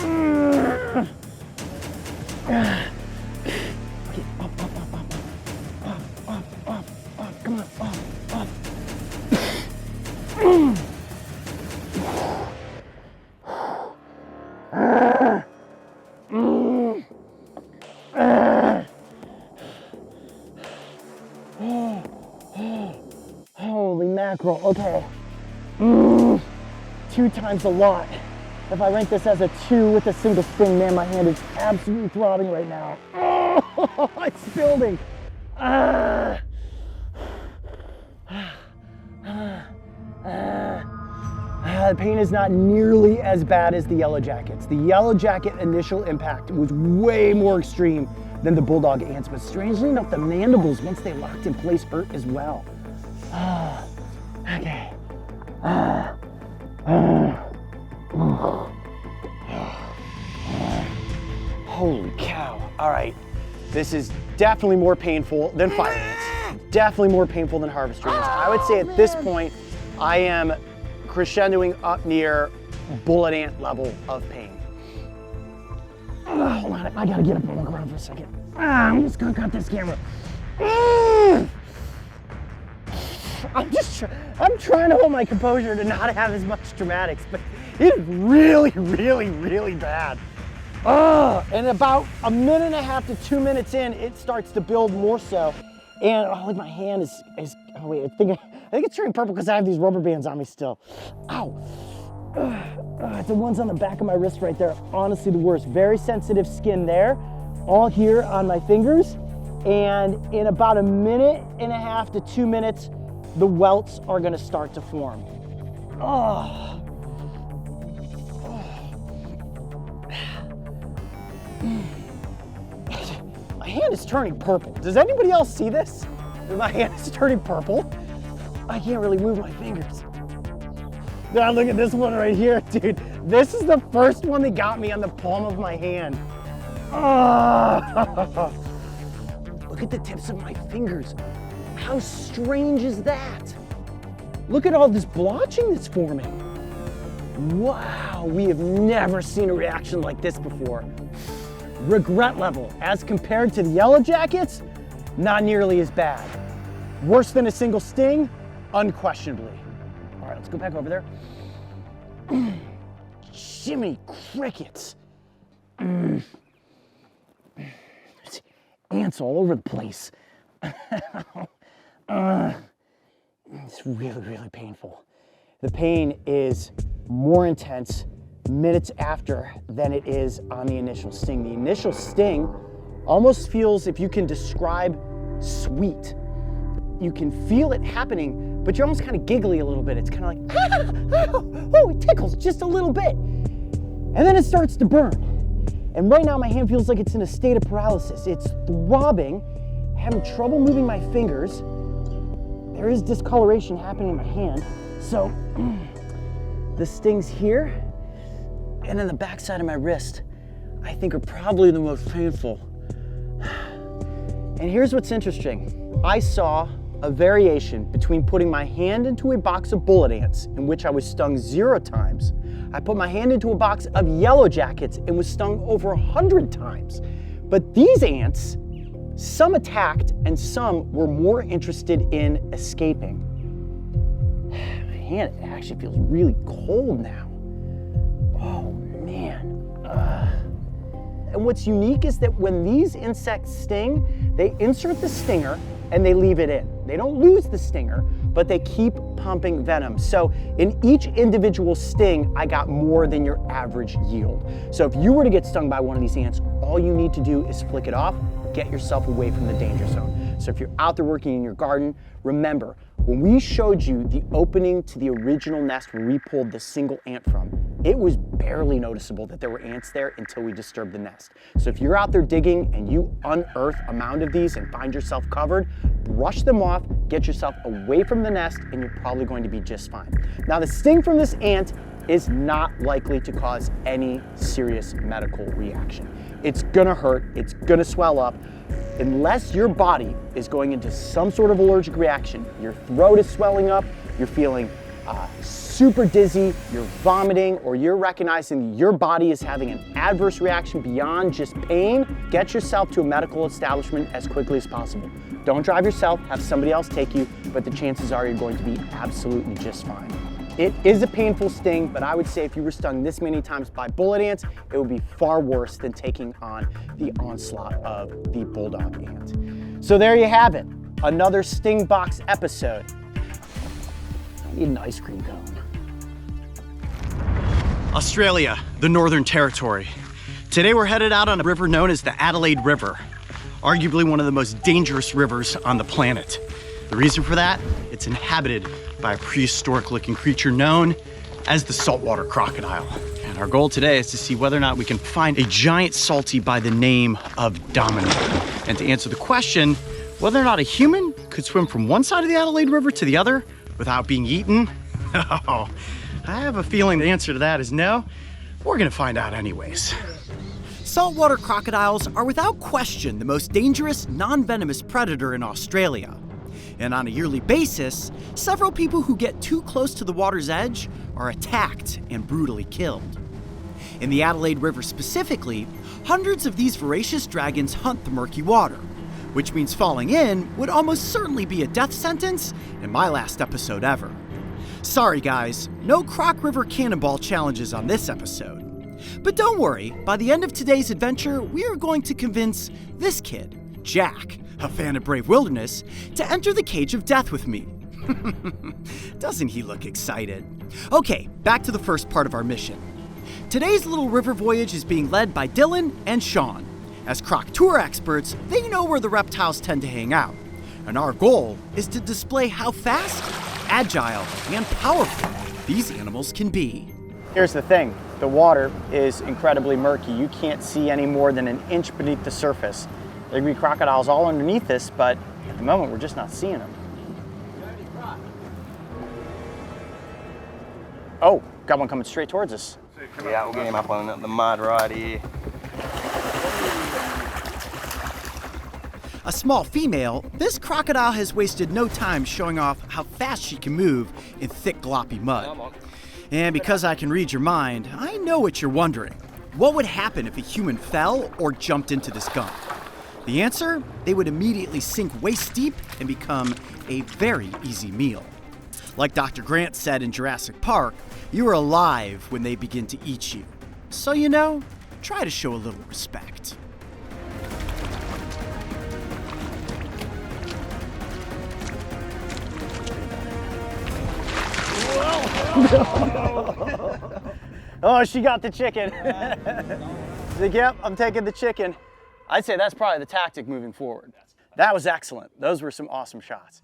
Okay, up, come on, up. Holy mackerel, okay. 2 times a lot. If I rank this as a 2 with a single sting, man, my hand is absolutely throbbing right now. Oh, it's building. The pain is not nearly as bad as the Yellow Jackets. The Yellow Jacket initial impact was way more extreme than the Bulldog ants, but strangely enough, the mandibles, once they locked in place, hurt as well. Okay. Holy cow. All right. This is definitely more painful than fire ants. Definitely more painful than harvester ants. I would say at this point, I am crescendoing up near bullet ant level of pain. Hold on, I gotta get up and walk around for a second. I'm just gonna cut this camera. I'm trying to hold my composure to not have as much dramatics, but it is really, really, really bad. And about 1.5 to 2 minutes in, it starts to build more so. And like my hand is oh wait, I think it's turning purple because I have these rubber bands on me still. Ow. The ones on the back of my wrist right there, honestly the worst. Very sensitive skin there, all here on my fingers. And in about 1.5 to 2 minutes, the welts are gonna start to form. My hand is turning purple. Does anybody else see this? My hand is turning purple. I can't really move my fingers. Now look at this one right here, dude. This is the first one that got me on the palm of my hand. Look at the tips of my fingers. How strange is that? Look at all this blotching that's forming. Wow, we have never seen a reaction like this before. Regret level, as compared to the Yellow Jackets, not nearly as bad. Worse than a single sting? Unquestionably. All right, let's go back over there. Jiminy crickets. Ants all over the place. It's really, really painful. The pain is more intense minutes after than it is on the initial sting. The initial sting almost feels, if you can describe, sweet. You can feel it happening, but you're almost kind of giggly a little bit. It's kind of like, oh, it tickles just a little bit. And then it starts to burn. And right now my hand feels like it's in a state of paralysis. It's throbbing, having trouble moving my fingers. There is discoloration happening in my hand. So the stings here and then the backside of my wrist, I think are probably the most painful. And here's what's interesting. I saw a variation between putting my hand into a box of bullet ants, in which I was stung 0 times. I put my hand into a box of Yellow Jackets and was stung over 100 times. But these ants, some attacked and some were more interested in escaping. My hand actually feels really cold now. Oh man. And what's unique is that when these insects sting, they insert the stinger and they leave it in. They don't lose the stinger, but they keep pumping venom. So in each individual sting, I got more than your average yield. So if you were to get stung by one of these ants, all you need to do is flick it off, get yourself away from the danger zone. So if you're out there working in your garden, remember, when we showed you the opening to the original nest where we pulled the single ant from, it was barely noticeable that there were ants there until we disturbed the nest. So if you're out there digging and you unearth a mound of these and find yourself covered, brush them off, get yourself away from the nest, and you're probably going to be just fine. Now the sting from this ant is not likely to cause any serious medical reaction. It's gonna hurt, it's gonna swell up. Unless your body is going into some sort of allergic reaction, your throat is swelling up, you're feeling super dizzy, you're vomiting, or you're recognizing that your body is having an adverse reaction beyond just pain, get yourself to a medical establishment as quickly as possible. Don't drive yourself, have somebody else take you, but the chances are you're going to be absolutely just fine. It is a painful sting, but I would say if you were stung this many times by bullet ants, it would be far worse than taking on the onslaught of the bulldog ant. So there you have it, another Sting Box episode. I need an ice cream cone. Australia, the Northern Territory. Today we're headed out on a river known as the Adelaide River, arguably one of the most dangerous rivers on the planet. The reason for that, it's inhabited by a prehistoric looking creature known as the saltwater crocodile. And our goal today is to see whether or not we can find a giant salty by the name of Domino. And to answer the question, whether or not a human could swim from one side of the Adelaide River to the other without being eaten, oh, I have a feeling the answer to that is no. We're gonna find out anyways. Saltwater crocodiles are without question the most dangerous non-venomous predator in Australia. And on a yearly basis, several people who get too close to the water's edge are attacked and brutally killed. In the Adelaide River specifically, hundreds of these voracious dragons hunt the murky water, which means falling in would almost certainly be a death sentence in my last episode ever. Sorry guys, no Croc River Cannonball challenges on this episode. But don't worry, by the end of today's adventure, we are going to convince this kid, Jack, a fan of Brave Wilderness, to enter the cage of death with me. Doesn't he look excited? Okay, back to the first part of our mission. Today's little river voyage is being led by Dylan and Sean. As Croc tour experts, they know where the reptiles tend to hang out. And our goal is to display how fast, agile, and powerful these animals can be. Here's the thing, the water is incredibly murky. You can't see any more than an inch beneath the surface. There can be crocodiles all underneath this, but at the moment we're just not seeing them. Oh, got one coming straight towards us. Yeah, we'll get him up on the mud right here. A small female, this crocodile has wasted no time showing off how fast she can move in thick, gloppy mud. And because I can read your mind, I know what you're wondering. What would happen if a human fell or jumped into this gunk? The answer? They would immediately sink waist deep and become a very easy meal. Like Dr. Grant said in Jurassic Park, you are alive when they begin to eat you. So you know, try to show a little respect. Oh, she got the chicken. She's like, yep, I'm taking the chicken. I'd say that's probably the tactic moving forward. That was excellent. Those were some awesome shots.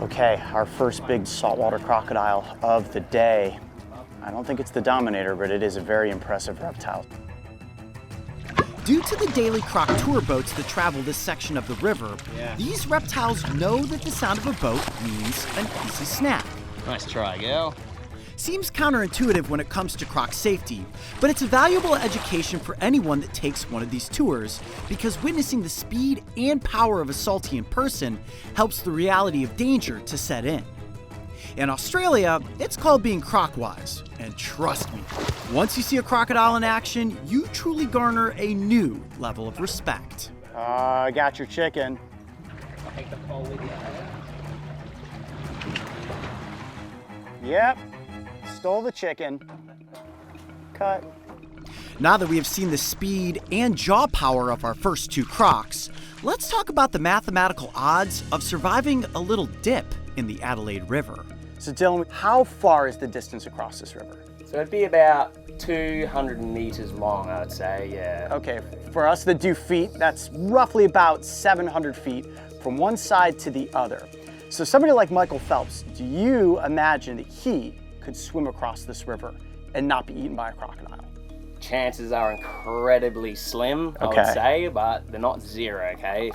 Okay, our first big saltwater crocodile of the day. I don't think it's the Dominator, but it is a very impressive reptile. Due to the daily Croc tour boats that travel this section of the river, these reptiles know that the sound of a boat means an easy snack. Nice try, girl. Seems counterintuitive when it comes to Croc safety, but it's a valuable education for anyone that takes one of these tours, because witnessing the speed and power of a salty in person helps the reality of danger to set in. In Australia, it's called being croc-wise, and trust me, once you see a crocodile in action, you truly garner a new level of respect. I got your chicken. Yep, stole the chicken. Cut. Now that we have seen the speed and jaw power of our first two crocs, let's talk about the mathematical odds of surviving a little dip in the Adelaide River. So Dylan, how far is the distance across this river? So it'd be about 200 meters long, I would say, yeah. Okay, for us that do feet, that's roughly about 700 feet from one side to the other. So somebody like Michael Phelps, do you imagine that he could swim across this river and not be eaten by a crocodile? Chances are incredibly slim, I would say, but they're not zero, okay?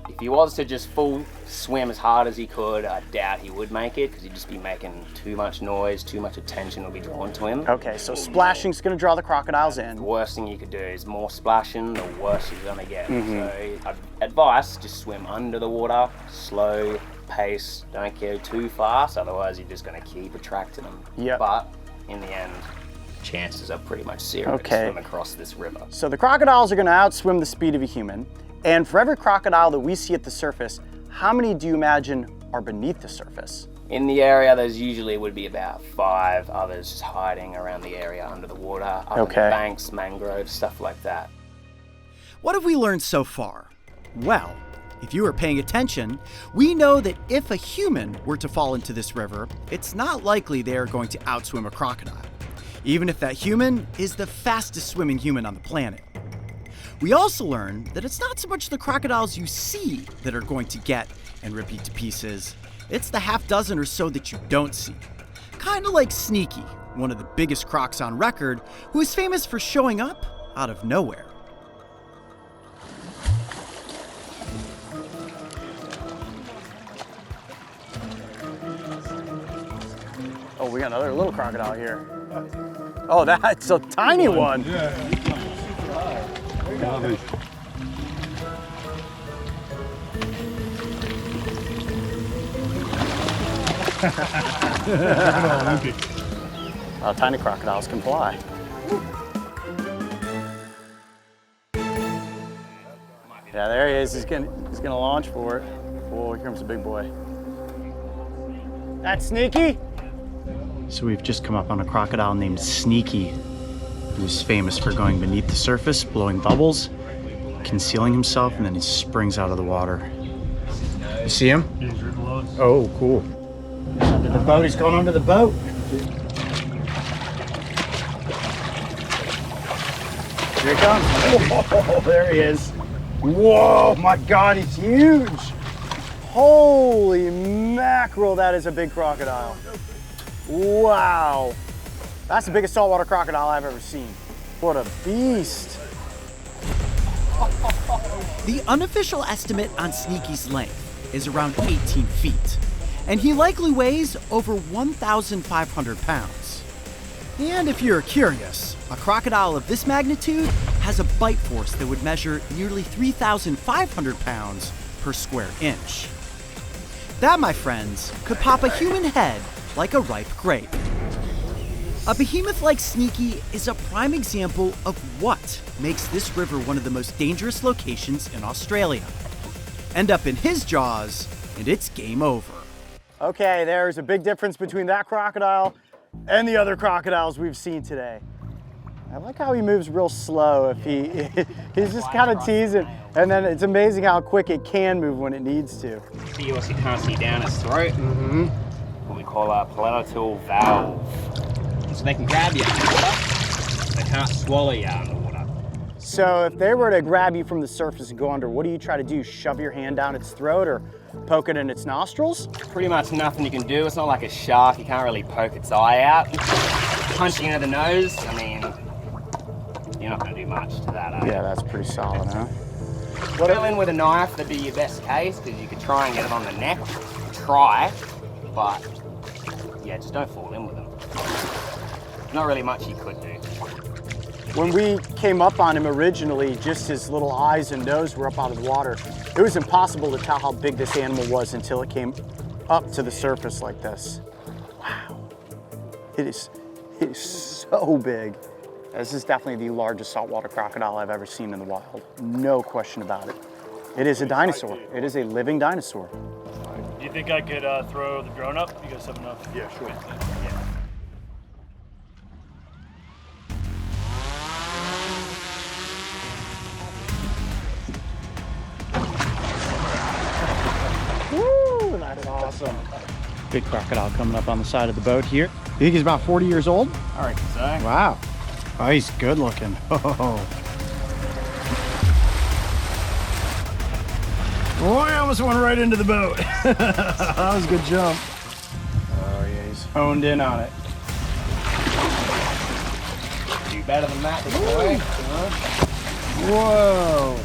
If he was to just full swim as hard as he could, I doubt he would make it because he'd just be making too much noise, too much attention will be drawn to him. Okay, so splashing's gonna draw the crocodiles in. The worst thing you could do is more splashing, the worse you're gonna get. So advice, just swim under the water, slow pace, don't go too fast, otherwise you're just gonna keep attracting them. Yep. But in the end, chances are pretty much zero to swim across this river. So the crocodiles are gonna outswim the speed of a human. And for every crocodile that we see at the surface, how many do you imagine are beneath the surface? In the area, there's usually would be about 5 others just hiding around the area under the water, up in the banks, mangroves, stuff like that. What have we learned so far? Well, if you were paying attention, we know that if a human were to fall into this river, it's not likely they are going to outswim a crocodile, even if that human is the fastest swimming human on the planet. We also learned that it's not so much the crocodiles you see that are going to get and rip you to pieces, it's the half dozen or so that you don't see. Kinda like Sneaky, one of the biggest crocs on record, who is famous for showing up out of nowhere. Oh, we got another little crocodile here. Oh, that's a tiny one. Tiny crocodiles can fly. Yeah, there he is. He's gonna launch for it. Whoa, here comes the big boy. That's Sneaky. So we've just come up on a crocodile named Sneaky, who's famous for going beneath the surface, blowing bubbles, concealing himself, and then he springs out of the water. You see him? Oh, cool. He's under the boat. He's going under the boat. Here he comes. Whoa, there he is. Whoa, my God, he's huge. Holy mackerel, that is a big crocodile. Wow. That's the biggest saltwater crocodile I've ever seen. What a beast. The unofficial estimate on Sneaky's length is around 18 feet, and he likely weighs over 1,500 pounds. And if you're curious, a crocodile of this magnitude has a bite force that would measure nearly 3,500 pounds per square inch. That, my friends, could pop a human head like a ripe grape. A behemoth like Sneaky is a prime example of what makes this river one of the most dangerous locations in Australia. End up in his jaws, and it's game over. Okay, there's a big difference between that crocodile and the other crocodiles we've seen today. I like how he moves real slow. If he's just kind of teasing, and then it's amazing how quick it can move when it needs to. You also can't see down his throat. What we call a palatal valve. So they can grab you underwater. They can't swallow you underwater. So if they were to grab you from the surface and go under, what do you try to do? Shove your hand down its throat or poke it in its nostrils? Pretty much nothing you can do. It's not like a shark. You can't really poke its eye out. Punching into the nose, I mean, you're not going to do much to that, are you? Yeah, that's pretty solid, huh? Go in with a knife, that'd be your best case, because you could try and get it on the neck. Try, but yeah, just don't fall in with them. Not really much you could do. When we came up on him originally, just his little eyes and nose were up out of the water. It was impossible to tell how big this animal was until it came up to the surface like this. Wow. It is so big. This is definitely the largest saltwater crocodile I've ever seen in the wild. No question about it. It is a dinosaur. It is a living dinosaur. Do you think I could throw the drone up? You guys have enough? Yeah, sure. Yeah. Woo, that is awesome. Big crocodile coming up on the side of the boat here. You think he's about 40 years old? I reckon so. Wow. Oh, he's good looking. Oh, I almost went right into the boat. That was a good jump. Oh yeah, he's honed in on it. Do better than that, big boy. Whoa.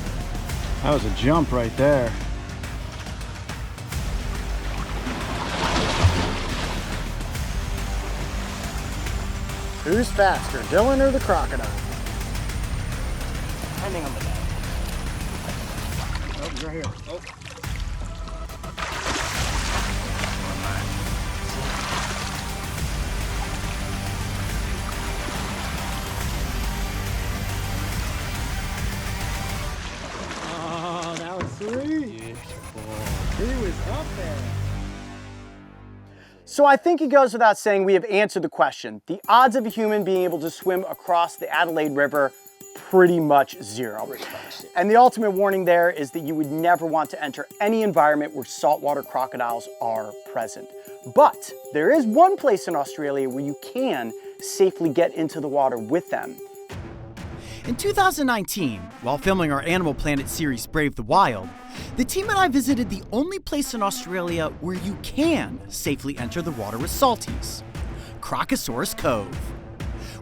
That was a jump right there. Who's faster, Dylan or the crocodile? Depending on the day. Oh, he's right here. Oh. Oh, that was sweet. Beautiful. He was up there. So I think it goes without saying we have answered the question. The odds of a human being able to swim across the Adelaide River, pretty much zero. And the ultimate warning there is that you would never want to enter any environment where saltwater crocodiles are present. But there is one place in Australia where you can safely get into the water with them. In 2019, while filming our Animal Planet series Brave the Wild, the team and I visited the only place in Australia where you can safely enter the water with salties, Crocosaurus Cove.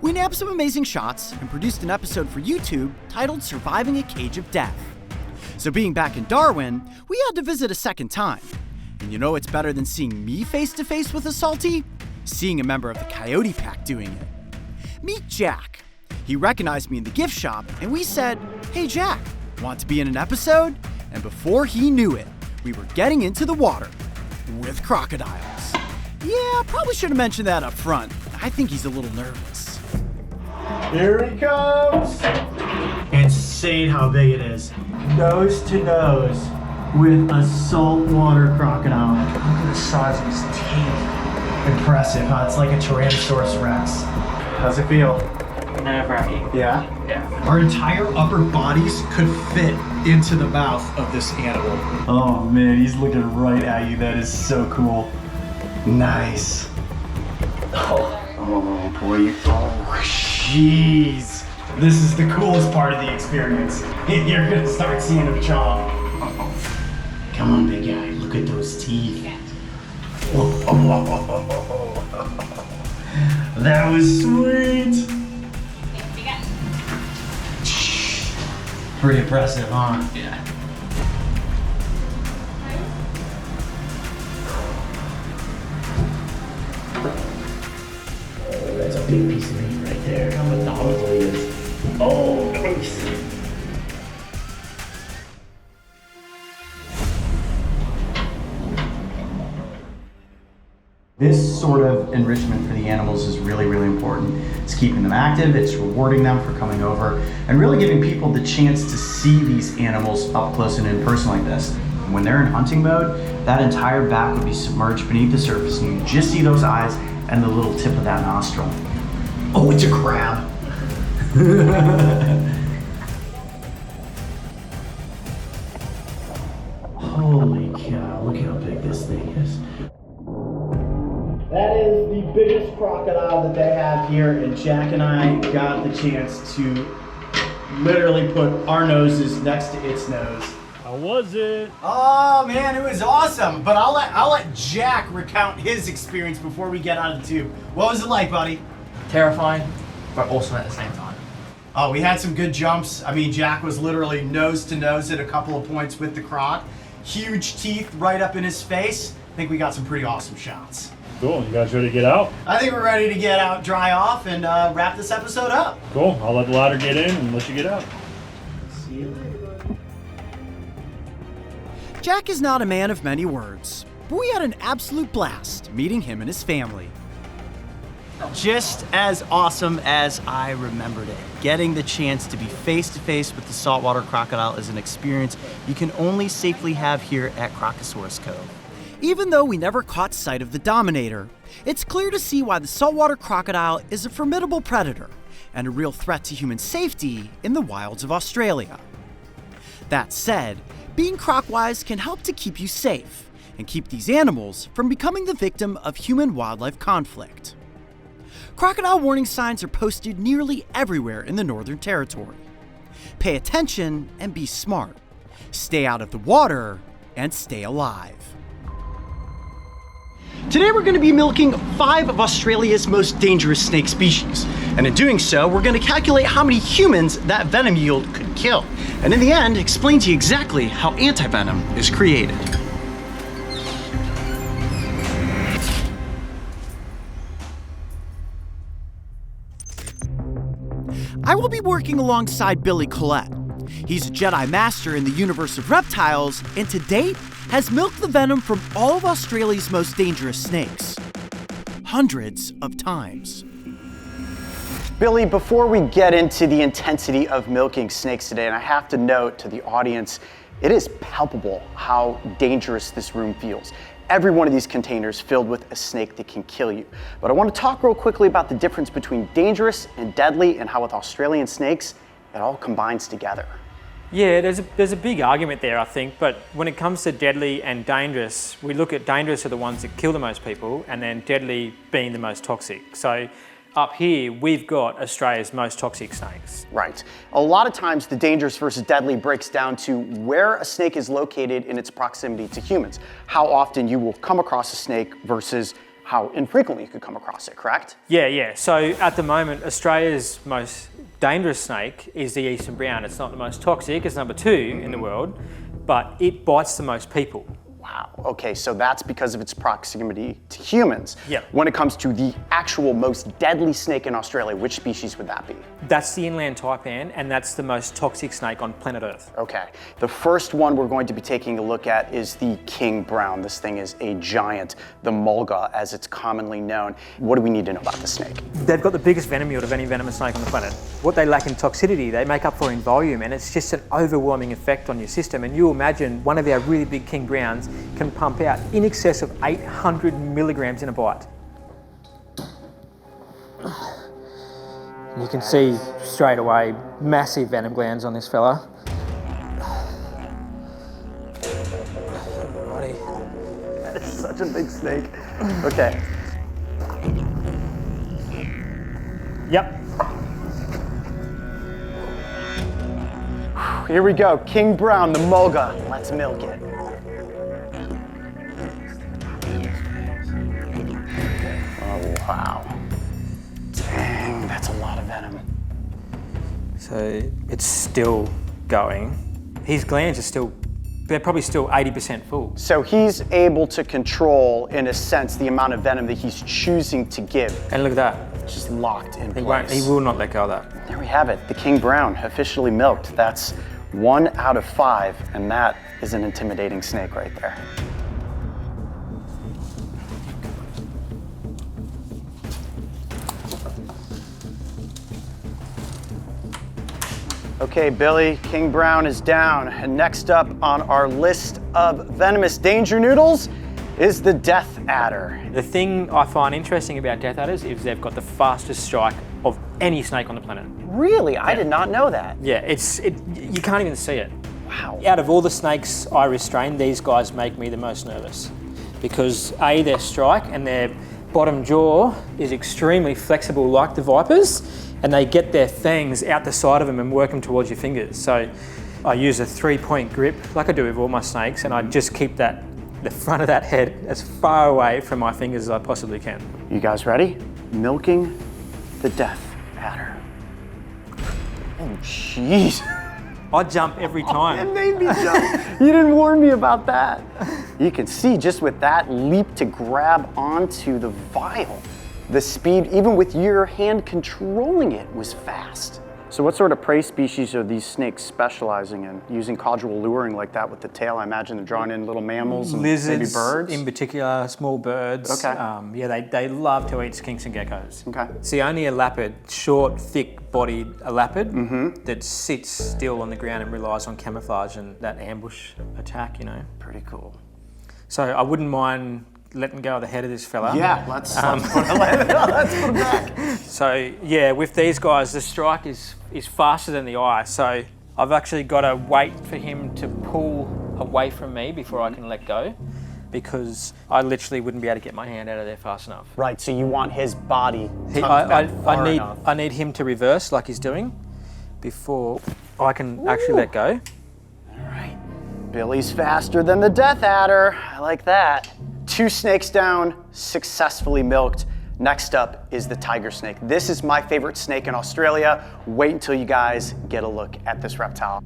We nabbed some amazing shots and produced an episode for YouTube titled Surviving a Cage of Death. So being back in Darwin, we had to visit a second time. And you know what's better than seeing me face to face with a salty? Seeing a member of the Coyote pack doing it. Meet Jack. He recognized me in the gift shop and we said, "Hey Jack, want to be in an episode?" And before he knew it, we were getting into the water with crocodiles. Yeah, probably should have mentioned that up front. I think he's a little nervous. Here he comes. Insane how big it is. Nose to nose with a saltwater crocodile. Look at the size of his teeth. Impressive, huh? It's like a Tyrannosaurus Rex. How's it feel? Nerve-wracking. Yeah? Yeah. Our entire upper bodies could fit into the mouth of this animal. Oh man, he's looking right at you. That is so cool. Nice. Oh boy. Oh, jeez. This is the coolest part of the experience. You're gonna start seeing him chomp. Come on, big guy. Look at those teeth. That was sweet. Pretty impressive, huh? Yeah. That's a big piece of meat right there. How methodical he is. Oh, nice. This sort of enrichment for the animals is really, really important. It's keeping them active, it's rewarding them for coming over, and really giving people the chance to see these animals up close and in person like this. When they're in hunting mode, that entire back would be submerged beneath the surface, and you just see those eyes and the little tip of that nostril. Oh, it's a crab. Holy cow, look how big this thing is. That is the biggest crocodile that they have here, and Jack and I got the chance to literally put our noses next to its nose. How was it? Oh man, it was awesome. But I'll let Jack recount his experience before we get out of the tube. What was it like, buddy? Terrifying, but awesome at the same time. Oh, we had some good jumps. I mean, Jack was literally nose to nose at a couple of points with the croc. Huge teeth right up in his face. I think we got some pretty awesome shots. Cool. You guys ready to get out? I think we're ready to get out, dry off, and wrap this episode up. Cool. I'll let the ladder get in and let you get out. See you later. Jack is not a man of many words, but we had an absolute blast meeting him and his family. Just as awesome as I remembered it. Getting the chance to be face to face with the saltwater crocodile is an experience you can only safely have here at Crocosaurus Cove. Even though we never caught sight of the Dominator, it's clear to see why the saltwater crocodile is a formidable predator and a real threat to human safety in the wilds of Australia. That said, being croc-wise can help to keep you safe and keep these animals from becoming the victim of human-wildlife conflict. Crocodile warning signs are posted nearly everywhere in the Northern Territory. Pay attention and be smart. Stay out of the water and stay alive. Today we're going to be milking 5 of Australia's most dangerous snake species. And in doing so, we're going to calculate how many humans that venom yield could kill. And in the end, explain to you exactly how antivenom is created. I will be working alongside Billy Collette. He's a Jedi Master in the universe of reptiles, and to date has milked the venom from all of Australia's most dangerous snakes. Hundreds of times. Billy, before we get into the intensity of milking snakes today, and I have to note to the audience, it is palpable how dangerous this room feels. Every one of these containers filled with a snake that can kill you. But I want to talk real quickly about the difference between dangerous and deadly and how with Australian snakes, it all combines together. Yeah, there's a big argument there, I think, but when it comes to deadly and dangerous, we look at dangerous are the ones that kill the most people, and then deadly being the most toxic. So up here, we've got Australia's most toxic snakes. Right. A lot of times the dangerous versus deadly breaks down to where a snake is located in its proximity to humans. How often you will come across a snake versus how infrequently you could come across it, correct? Yeah. So at the moment, Australia's most dangerous snake is the eastern brown. It's not the most toxic, it's number 2 in the world, but it bites the most people. Wow, okay, so that's because of its proximity to humans. Yeah. When it comes to the actual most deadly snake in Australia, which species would that be? That's the inland taipan, and that's the most toxic snake on planet Earth. Okay, the first one we're going to be taking a look at is the king brown. This thing is a giant, the mulga as it's commonly known. What do we need to know about the snake? They've got the biggest venom yield of any venomous snake on the planet. What they lack in toxicity, they make up for in volume, and it's just an overwhelming effect on your system. And you imagine one of our really big king browns can pump out in excess of 800 milligrams in a bite. You can see straight away massive venom glands on this fella. That is such a big snake. Okay. Yep. Here we go, king brown, the mulga. Let's milk it. Wow. Dang, that's a lot of venom. So it's still going. His glands are still, they're probably still 80% full. So he's able to control, in a sense, the amount of venom that he's choosing to give. And look at that. It's just locked in place. He will not let go of that. There we have it, the king brown, officially milked. That's 1 out of 5, and that is an intimidating snake right there. Okay, Billy, king brown is down. And next up on our list of venomous danger noodles is the death adder. The thing I find interesting about death adders is they've got the fastest strike of any snake on the planet. Really? I did not know that. Yeah, you can't even see it. Wow. Out of all the snakes I restrain, these guys make me the most nervous because A, their strike and their bottom jaw is extremely flexible like the vipers, and they get their fangs out the side of them and work them towards your fingers. So I use a 3-point grip like I do with all my snakes, and I just keep the front of that head as far away from my fingers as I possibly can. You guys ready? Milking the death adder. Oh, jeez. I jump every time. It made me jump. You didn't warn me about that. You can see just with that leap to grab onto the vial, the speed, even with your hand controlling it, was fast. So what sort of prey species are these snakes specializing in? Using caudal luring like that with the tail, I imagine they're drawing in little mammals and lizards, maybe birds? in particular, small birds. Okay. Yeah, they love to eat skinks and geckos. Okay. See, only a elapid, short, thick-bodied elapid that sits still on the ground and relies on camouflage and that ambush attack, you know. Pretty cool. So I wouldn't mind letting go of the head of this fella. Yeah, let's put it back. So yeah, with these guys, the strike is faster than the eye. So I've actually got to wait for him to pull away from me before I can let go, because I literally wouldn't be able to get my hand out of there fast enough. Right, so you want his body I need him to reverse like he's doing before I can actually let go. All right, Billy's faster than the death adder. I like that. 2 snakes down, successfully milked. Next up is the tiger snake. This is my favorite snake in Australia. Wait until you guys get a look at this reptile.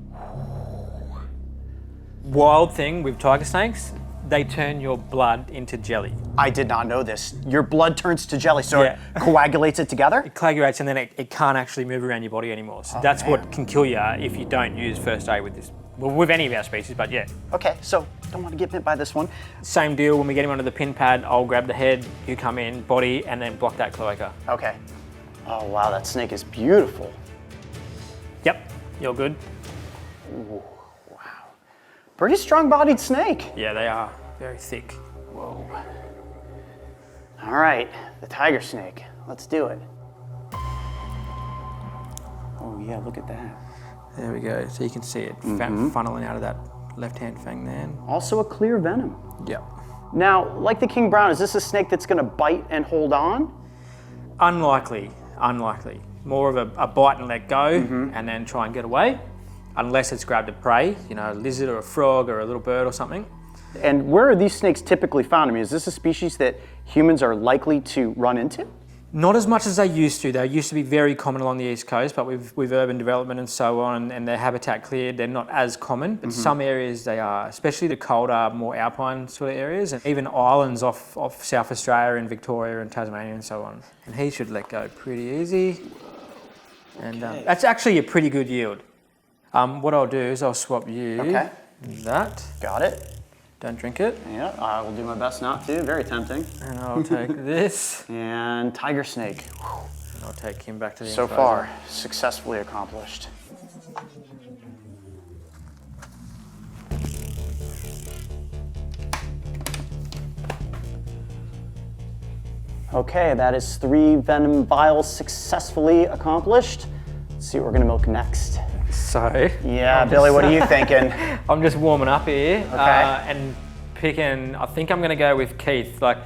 Wild thing with tiger snakes, they turn your blood into jelly. I did not know this. Your blood turns to jelly, so Yeah. it coagulates it together? It coagulates and then it can't actually move around your body anymore. So that's what can kill you if you don't use first aid with this. Well, with any of our species, but yeah. Okay, so don't want to get bit by this one. Same deal, when we get him onto the pin pad, I'll grab the head, you come in, body, and then block that cloaca. Okay. Oh wow, that snake is beautiful. Yep, you're good. Ooh, wow. Pretty strong-bodied snake. Yeah, they are very thick. Whoa. All right, the tiger snake. Let's do it. Oh yeah, look at that. There we go, so you can see it funneling out of that left-hand fang there. Also a clear venom. Yep. Now, like the king brown, is this a snake that's gonna bite and hold on? Unlikely. More of a bite and let go, and then try and get away, unless it's grabbed a prey, you know, a lizard or a frog or a little bird or something. And where are these snakes typically found? I mean, is this a species that humans are likely to run into? Not as much as they used to. They used to be very common along the East Coast, but with urban development and so on, and their habitat cleared, they're not as common. But some areas they are, especially the colder, more alpine sort of areas, and even islands off South Australia and Victoria and Tasmania and so on. And he should let go pretty easy. And that's actually a pretty good yield. What I'll do is I'll swap you that. Got it. Don't drink it. Yeah, I will do my best not to. Very tempting. And I'll take this. And tiger snake. And I'll take him back to the So enclosure. far, successfully accomplished. Okay, that is 3 venom vials successfully accomplished. Let's see what we're gonna milk next. So. Yeah, Billy, what are you thinking? I'm just warming up here. Okay. And picking, I think I'm gonna go with Keith. Like,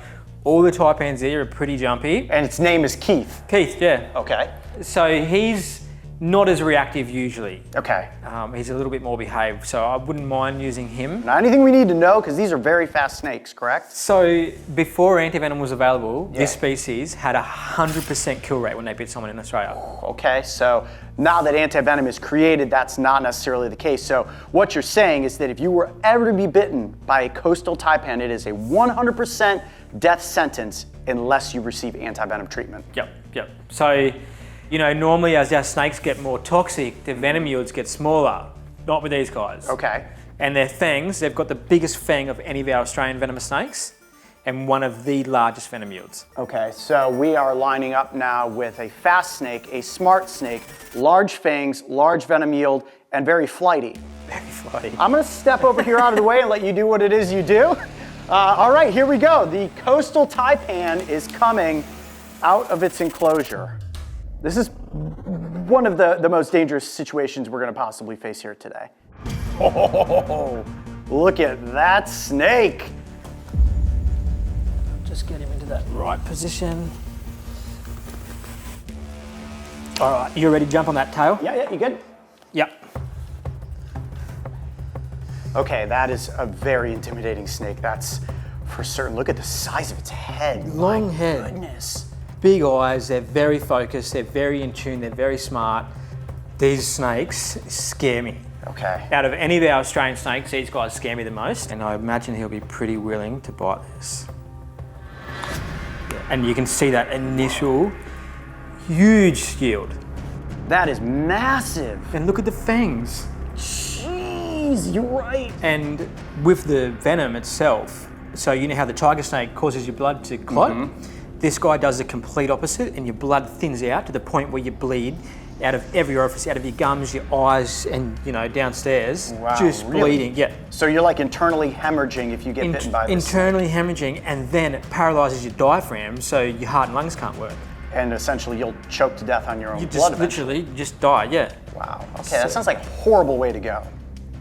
all the taipans here are pretty jumpy. And its name is Keith. Keith, yeah. Okay. So he's not as reactive usually. Okay. He's a little bit more behaved, so I wouldn't mind using him. Now, anything we need to know, because these are very fast snakes, correct? So before antivenom was available, this species had a 100% kill rate when they bit someone in Australia. Okay, so now that antivenom is created, that's not necessarily the case. So what you're saying is that if you were ever to be bitten by a coastal taipan, it is a 100% death sentence unless you receive antivenom treatment. Yep. So, you know, normally as our snakes get more toxic, the venom yields get smaller. Not with these guys. Okay. And their fangs, they've got the biggest fang of any of our Australian venomous snakes and one of the largest venom yields. Okay, so we are lining up now with a fast snake, a smart snake, large fangs, large venom yield, and very flighty. Very flighty. I'm gonna step over here out of the way and let you do what it is you do. All right, here we go. The coastal taipan is coming out of its enclosure. This is one of the most dangerous situations we're gonna possibly face here today. Oh, look at that snake. Just get him into that right position. All right, you ready to jump on that tail? Yeah, you good? Yep. Okay, that is a very intimidating snake. That's for certain. Look at the size of its head. Long My head. Goodness. Big eyes, they're very focused, they're very in tune, they're very smart. These snakes scare me. Okay. Out of any of our Australian snakes, these guys scare me the most, and I imagine he'll be pretty willing to bite this. And you can see that initial huge yield. That is massive. And look at the fangs. Jeez, you're right. And with the venom itself, so you know how the tiger snake causes your blood to clot? This guy does the complete opposite, and your blood thins out to the point where you bleed out of every orifice, out of your gums, your eyes, and you know, downstairs, Wow, just really? bleeding. Yeah. So you're like internally hemorrhaging if you get bitten by this. Internally hemorrhaging, and then it paralyzes your diaphragm, so your heart and lungs can't work. And essentially you'll choke to death on your own You blood just eventually. literally just die, yeah. Wow, okay, that sounds like a horrible way to go.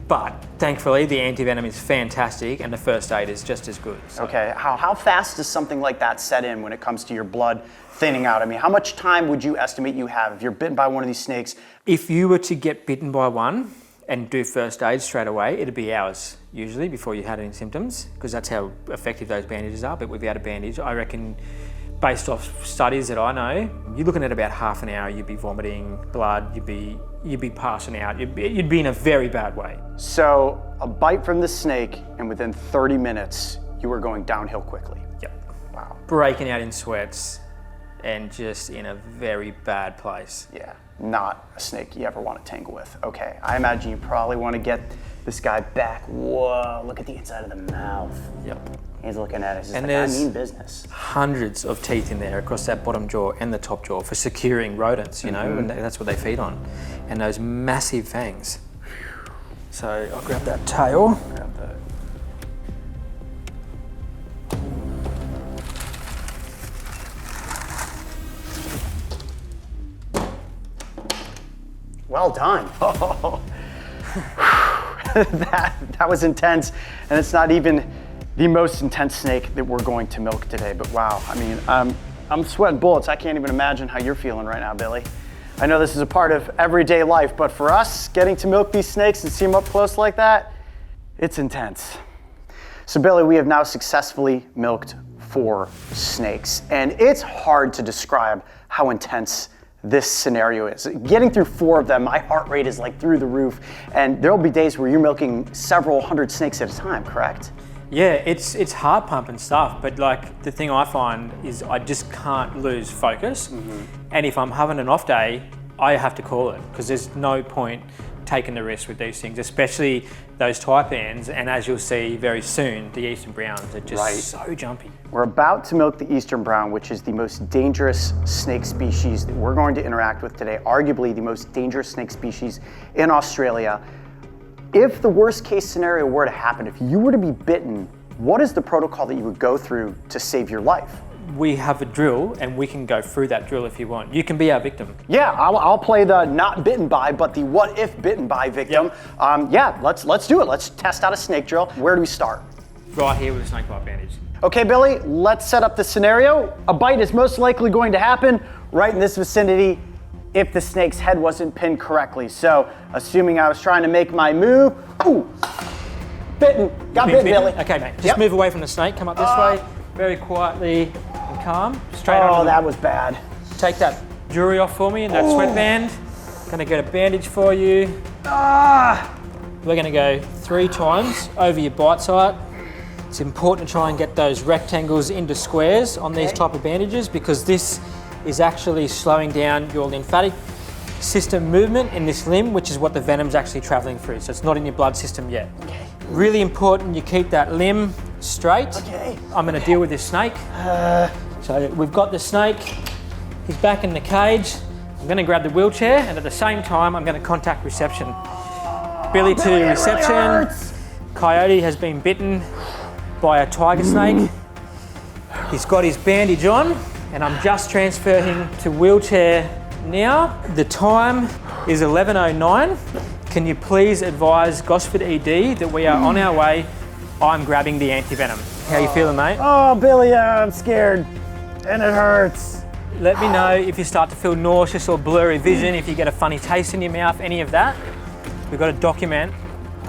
But thankfully, the antivenom is fantastic, and the first aid is just as good. So. Okay, how fast does something like that set in when it comes to your blood thinning out? I mean, how much time would you estimate you have if you're bitten by one of these snakes? If you were to get bitten by one and do first aid straight away, it'd be hours usually before you had any symptoms, because that's how effective those bandages are. But without a bandage, I reckon, based off studies that I know, you're looking at about half an hour, you'd be vomiting blood, you'd be passing out, you'd be in a very bad way. So a bite from this snake, and within 30 minutes, you were going downhill quickly. Yep. breaking out in sweats and just in a very bad place. Yeah, not a snake you ever want to tangle with. Okay, I imagine you probably want to get this guy back. Whoa, look at the inside of the mouth. Yep. He's looking at it. He's And like, I there's mean business. hundreds of teeth in there across that bottom jaw and the top jaw for securing rodents, you know, and that's what they feed on. And those massive fangs. So I'll grab that tail. Grab that. Well done. That was intense, and it's not even the most intense snake that we're going to milk today, but wow, I mean, I'm sweating bullets. I can't even imagine how you're feeling right now, Billy. I know this is a part of everyday life, but for us, getting to milk these snakes and see them up close like that, it's intense. So Billy, we have now successfully milked 4 snakes, and it's hard to describe how intense this scenario is. Getting through 4 of them, my heart rate is like through the roof, and there'll be days where you're milking several hundred snakes at a time, correct? Yeah, it's heart pumping stuff, but like the thing I find is I just can't lose focus. And if I'm having an off day, I have to call it because there's no point taking the risk with these things, especially those taipans, and as you'll see very soon, the eastern browns are just so jumpy. We're about to milk the eastern brown, which is the most dangerous snake species that we're going to interact with today, arguably the most dangerous snake species in Australia. If the worst case scenario were to happen, if you were to be bitten, what is the protocol that you would go through to save your life? We have a drill and we can go through that drill if you want. You can be our victim. Yeah, I'll play the not bitten by, but the what if bitten by victim. Yep. Yeah, let's do it. Let's test out a snake drill. Where do we start? Right here with a snake bite bandage. Okay, Billy, let's set up the scenario. A bite is most likely going to happen right in this vicinity if the snake's head wasn't pinned correctly. So, assuming I was trying to make my move, ooh, bitten, got bitten, Billy. Okay, mate, just move away from the snake, come up this way, very quietly and calm, straight on. Oh, that was bad. Take that jewelry off for me and that sweatband. Gonna get a bandage for you. We're gonna go 3 times over your bite site. It's important to try and get those rectangles into squares on these type of bandages because this is actually slowing down your lymphatic system movement in this limb, which is what the venom's actually traveling through. So it's not in your blood system yet. Okay. Really important you keep that limb straight. Okay. I'm gonna deal with this snake. So we've got the snake, he's back in the cage. I'm gonna grab the wheelchair and at the same time, I'm gonna contact reception. Billy to reception. Really Coyote has been bitten by a tiger snake. He's got his bandage on and I'm just transferring him to wheelchair now. The time is 11:09. Can you please advise Gosford ED that we are on our way? I'm grabbing the anti-venom. How you feeling, mate? Oh, Billy, I'm scared and it hurts. Let me know if you start to feel nauseous or blurry vision, if you get a funny taste in your mouth, any of that. We've got to document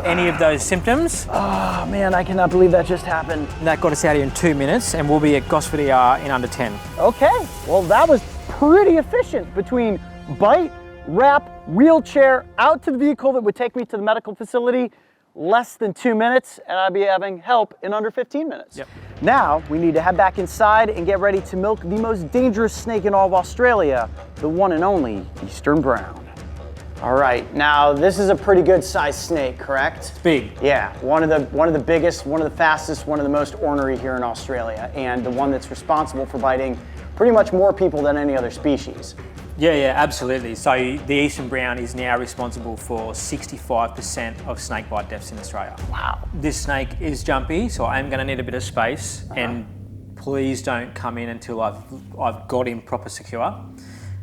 any of those symptoms. Oh man, I cannot believe that just happened. That got us out here in 2 minutes and we'll be at Gosford ER in under 10. Okay, well that was pretty efficient between bite, wrap, wheelchair, out to the vehicle that would take me to the medical facility, less than 2 minutes, and I'd be having help in under 15 minutes. Yep. Now, we need to head back inside and get ready to milk the most dangerous snake in all of Australia, the one and only eastern brown. All right, now this is a pretty good sized snake, correct? It's big. Yeah, one of the biggest, one of the fastest, one of the most ornery here in Australia, and the one that's responsible for biting pretty much more people than any other species. Yeah, absolutely. So the eastern brown is now responsible for 65% of snake bite deaths in Australia. Wow. This snake is jumpy, so I'm going to need a bit of space, and please don't come in until I've got him proper secure.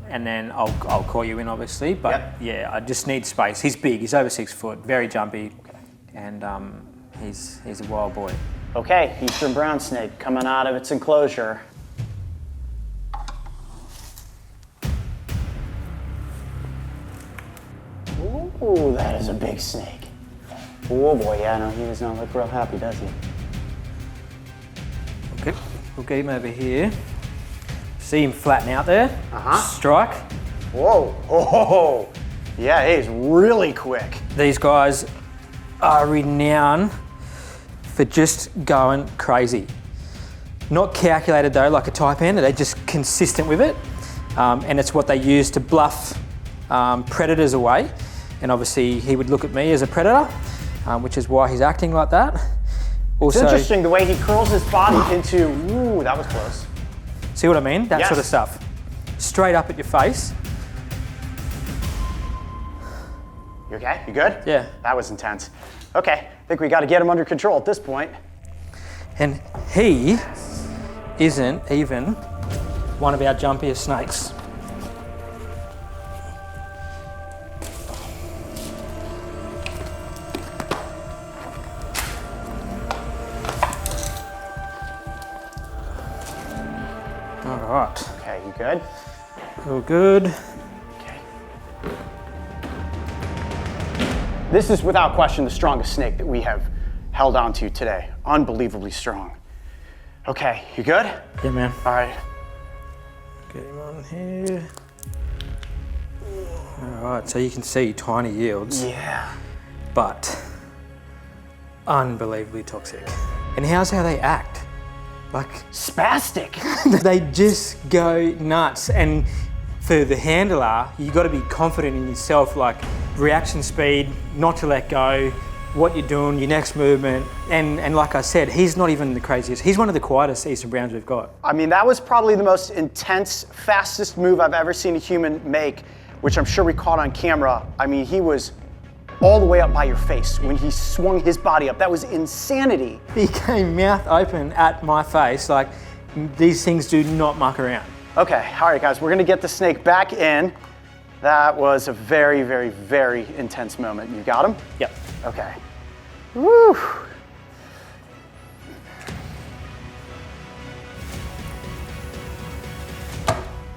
And then I'll call you in, obviously. But yeah, I just need space. He's big. He's over 6 foot. Very jumpy, and he's a wild boy. Okay, eastern brown snake coming out of its enclosure. Ooh, that is a big snake. Oh boy, yeah, no, he does not look real happy, does he? Okay, we'll get him over here. See him flatten out there. Strike. Whoa, oh, yeah, he's really quick. These guys are renowned for just going crazy. Not calculated though, like a taipan, they're just consistent with it. And it's what they use to bluff predators away. And obviously he would look at me as a predator, which is why he's acting like that. Also, it's interesting the way he curls his body into, ooh, that was close. See what I mean? That Yes. sort of stuff. Straight up at your face. You okay? You good? Yeah. That was intense. Okay, I think we got to get him under control at this point. And he isn't even one of our jumpiest snakes. All right. Okay, you good? All good. Okay. This is without question the strongest snake that we have held on to today. Unbelievably strong. Okay, you good? Yeah, man. All right. Get him on here. All right, so you can see tiny yields. Yeah. But unbelievably toxic. And how's how they act? Like spastic. They just go nuts. And for the handler, you got to be confident in yourself, like reaction speed, not to let go, what you're doing, your next movement. And like I said, he's not even the craziest. He's one of the quietest Eastern Browns we've got. I mean, that was probably the most intense, fastest move I've ever seen a human make, which I'm sure we caught on camera. I mean, he was all the way up by your face when he swung his body up. That was insanity. He came mouth open at my face, like these things do not muck around. Okay, all right guys, we're gonna get the snake back in. That was a very, very, very intense moment. You got him? Yep. Okay. Woo!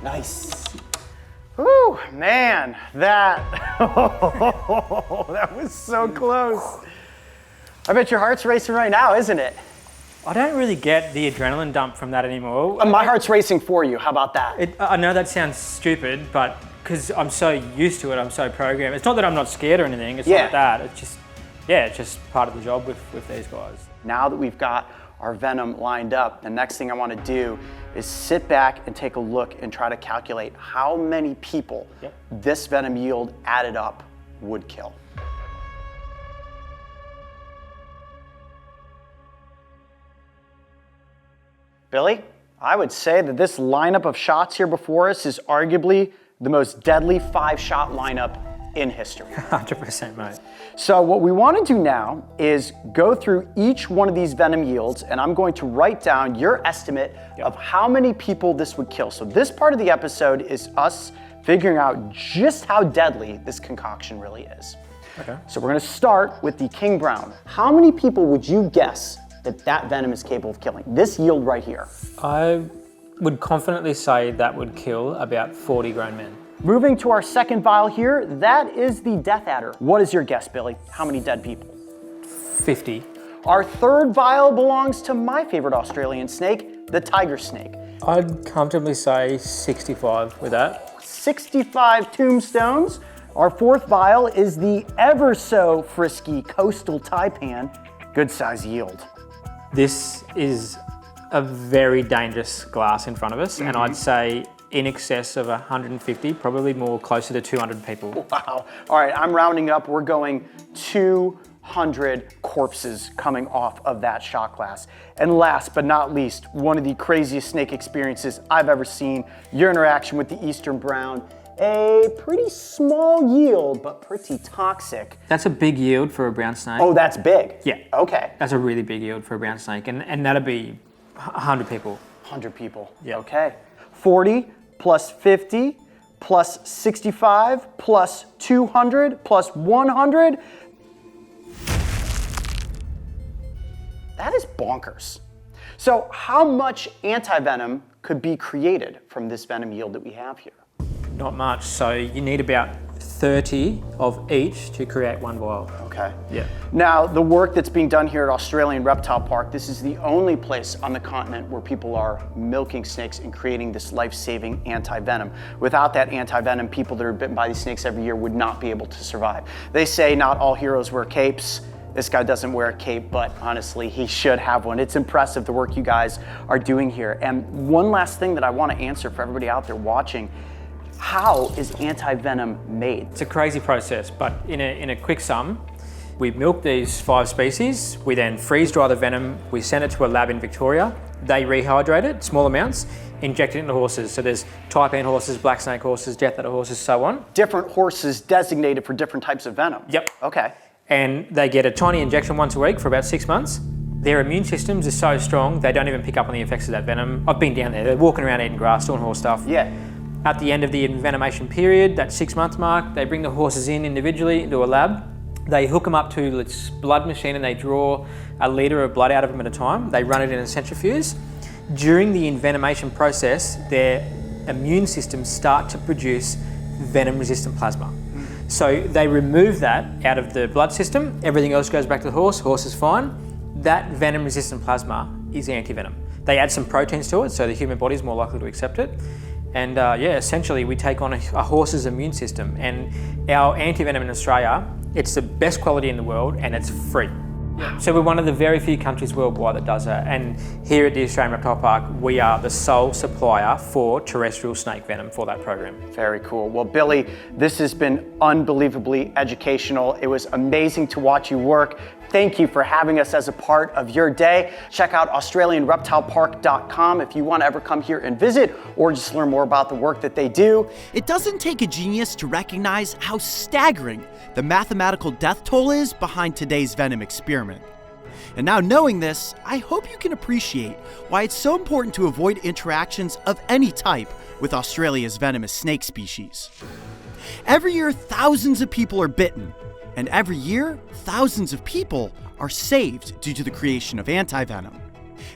Nice. Woo, man, that was so close. I bet your heart's racing right now, isn't it? I don't really get the adrenaline dump from that anymore. My heart's racing for you. How about that? I know that sounds stupid, but because I'm so used to it, I'm so programmed. It's not that I'm not scared or anything. It's not that. It's just, yeah, it's just part of the job with these guys. Now that we've got our venom lined up, the next thing I want to do is sit back and take a look and try to calculate how many people this venom yield added up would kill. Billy, I would say that this lineup of shots here before us is arguably the most deadly 5-shot lineup in history. 100%, mate. So what we want to do now is go through each one of these venom yields, and I'm going to write down your estimate of how many people this would kill. So this part of the episode is us figuring out just how deadly this concoction really is. Okay. So we're going to start with the King Brown. How many people would you guess that venom is capable of killing? This yield right here. I would confidently say that would kill about 40 grown men. Moving to our second vial here, that is the Death Adder. What is your guess, Billy? How many dead people? 50. Our third vial belongs to my favorite Australian snake, the tiger snake. I'd comfortably say 65 with that. 65 tombstones. Our fourth vial is the ever so frisky coastal taipan. Good size yield. This is a very dangerous glass in front of us, and I'd say in excess of 150, probably more closer to 200 people. Wow. All right, I'm rounding up. We're going 200 corpses coming off of that shot glass. And last but not least, one of the craziest snake experiences I've ever seen, your interaction with the Eastern Brown. A pretty small yield, but pretty toxic. That's a big yield for a brown snake. Oh, that's big? Yeah. Okay. That's a really big yield for a brown snake, and that'd be 100 people. 100 people. Yeah. Okay. 40 plus 50 plus 65 plus 200 plus 100. That is bonkers. So how much antivenom could be created from this venom yield that we have here? Not much, so you need about 30 of each to create one vial. Okay. Yeah. Now, the work that's being done here at Australian Reptile Park, this is the only place on the continent where people are milking snakes and creating this life-saving anti-venom. Without that anti-venom, people that are bitten by these snakes every year would not be able to survive. They say not all heroes wear capes. This guy doesn't wear a cape, but honestly, he should have one. It's impressive the work you guys are doing here. And one last thing that I want to answer for everybody out there watching, how is anti-venom made? It's a crazy process, but in a quick sum, we milk these 5 species, we then freeze dry the venom, we send it to a lab in Victoria, they rehydrate it, small amounts, inject it into horses. So there's type N horses, black snake horses, jet bladders horses, so on. Different horses designated for different types of venom? Yep. Okay. And they get a tiny injection once a week for about 6 months. Their immune systems are so strong, they don't even pick up on the effects of that venom. I've been down there, they're walking around eating grass, doing horse stuff. Yeah. At the end of the envenomation period, that 6-month mark, they bring the horses in individually into a lab. They hook them up to this blood machine and they draw a litre of blood out of them at a time. They run it in a centrifuge. During the envenomation process, their immune systems start to produce venom-resistant plasma. So they remove that out of the blood system, everything else goes back to the horse is fine. That venom-resistant plasma is anti-venom. They add some proteins to it, so the human body is more likely to accept it. And yeah, essentially we take on a horse's immune system. And our anti-venom in Australia, it's the best quality in the world and it's free. So we're one of the very few countries worldwide that does that. And here at the Australian Reptile Park, we are the sole supplier for terrestrial snake venom for that program. Very cool. Well, Billy, this has been unbelievably educational. It was amazing to watch you work. Thank you for having us as a part of your day. Check out AustralianReptilePark.com if you want to ever come here and visit or just learn more about the work that they do. It doesn't take a genius to recognize how staggering the mathematical death toll is behind today's venom experiment. And now knowing this, I hope you can appreciate why it's so important to avoid interactions of any type with Australia's venomous snake species. Every year, thousands of people are bitten, and every year, thousands of people are saved due to the creation of anti-venom.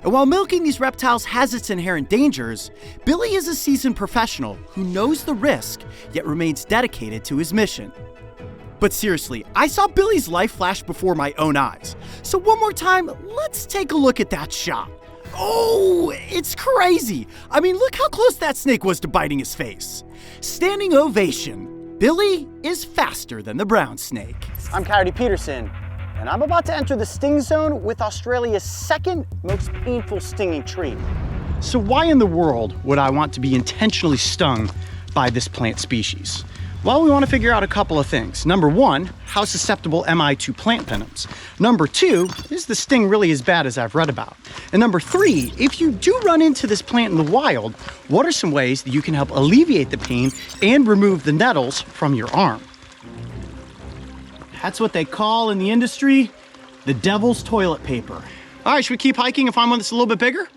And while milking these reptiles has its inherent dangers, Billy is a seasoned professional who knows the risk, yet remains dedicated to his mission. But seriously, I saw Billy's life flash before my own eyes. So one more time, let's take a look at that shot. Oh, it's crazy. I mean, look how close that snake was to biting his face. Standing ovation. Billy is faster than the brown snake. I'm Coyote Peterson, and I'm about to enter the sting zone with Australia's second most painful stinging tree. So why in the world would I want to be intentionally stung by this plant species? Well, we want to figure out a couple of things. Number one, how susceptible am I to plant venoms? Number two, is the sting really as bad as I've read about? And number three, if you do run into this plant in the wild, what are some ways that you can help alleviate the pain and remove the nettles from your arm? That's what they call in the industry the devil's toilet paper. All right, should we keep hiking and find one that's a little bit bigger?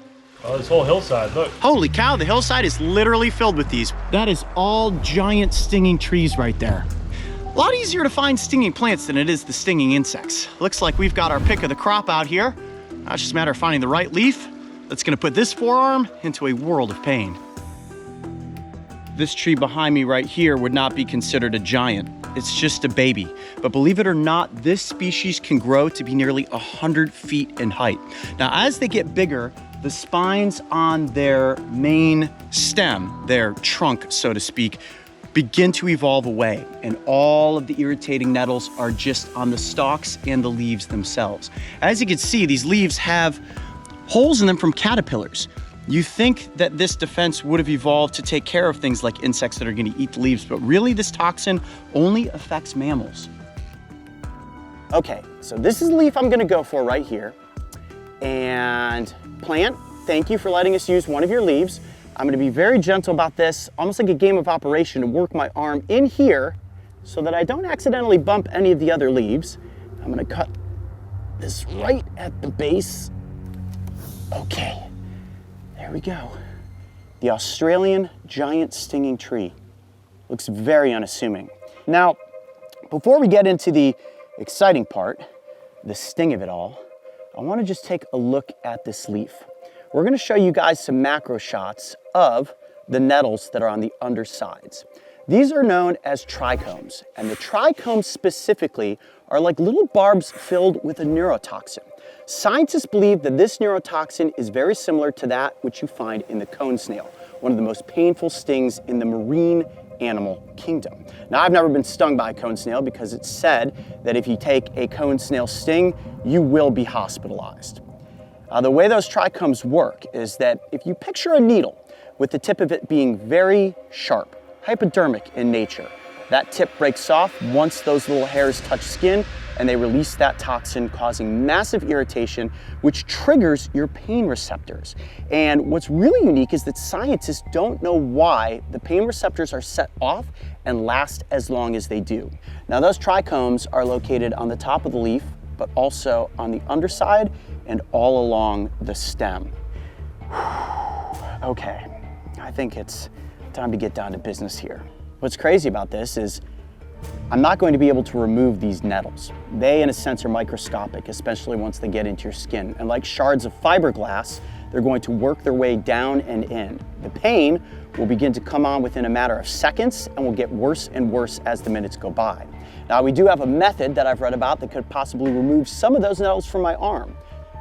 Oh, this whole hillside, look. Holy cow, the hillside is literally filled with these. That is all giant stinging trees right there. A lot easier to find stinging plants than it is the stinging insects. Looks like we've got our pick of the crop out here. Now it's just a matter of finding the right leaf that's gonna put this forearm into a world of pain. This tree behind me right here would not be considered a giant. It's just a baby. But believe it or not, this species can grow to be nearly 100 feet in height. Now, as they get bigger, the spines on their main stem, their trunk, so to speak, begin to evolve away, and all of the irritating nettles are just on the stalks and the leaves themselves. As you can see, these leaves have holes in them from caterpillars. You think that this defense would have evolved to take care of things like insects that are going to eat the leaves, but really this toxin only affects mammals. Okay, so this is the leaf I'm gonna go for right here. And plant, thank you for letting us use one of your leaves. I'm gonna be very gentle about this, almost like a game of operation, to work my arm in here so that I don't accidentally bump any of the other leaves. I'm gonna cut this right at the base. Okay, there we go. The Australian giant stinging tree. Looks very unassuming. Now, before we get into the exciting part, the sting of it all, I want to just take a look at this leaf. We're going to show you guys some macro shots of the nettles that are on the undersides. These are known as trichomes, and the trichomes specifically are like little barbs filled with a neurotoxin. Scientists believe that this neurotoxin is very similar to that which you find in the cone snail, one of the most painful stings in the marine animal kingdom. Now, I've never been stung by a cone snail because it's said that if you take a cone snail sting, you will be hospitalized. The way those trichomes work is that if you picture a needle with the tip of it being very sharp, hypodermic in nature, that tip breaks off once those little hairs touch skin and they release that toxin, causing massive irritation, which triggers your pain receptors. And what's really unique is that scientists don't know why the pain receptors are set off and last as long as they do. Now, those trichomes are located on the top of the leaf, but also on the underside and all along the stem. Okay, I think it's time to get down to business here. What's crazy about this is I'm not going to be able to remove these nettles. They, in a sense, are microscopic, especially once they get into your skin. And like shards of fiberglass, they're going to work their way down and in. The pain will begin to come on within a matter of seconds and will get worse and worse as the minutes go by. Now, we do have a method that I've read about that could possibly remove some of those nettles from my arm.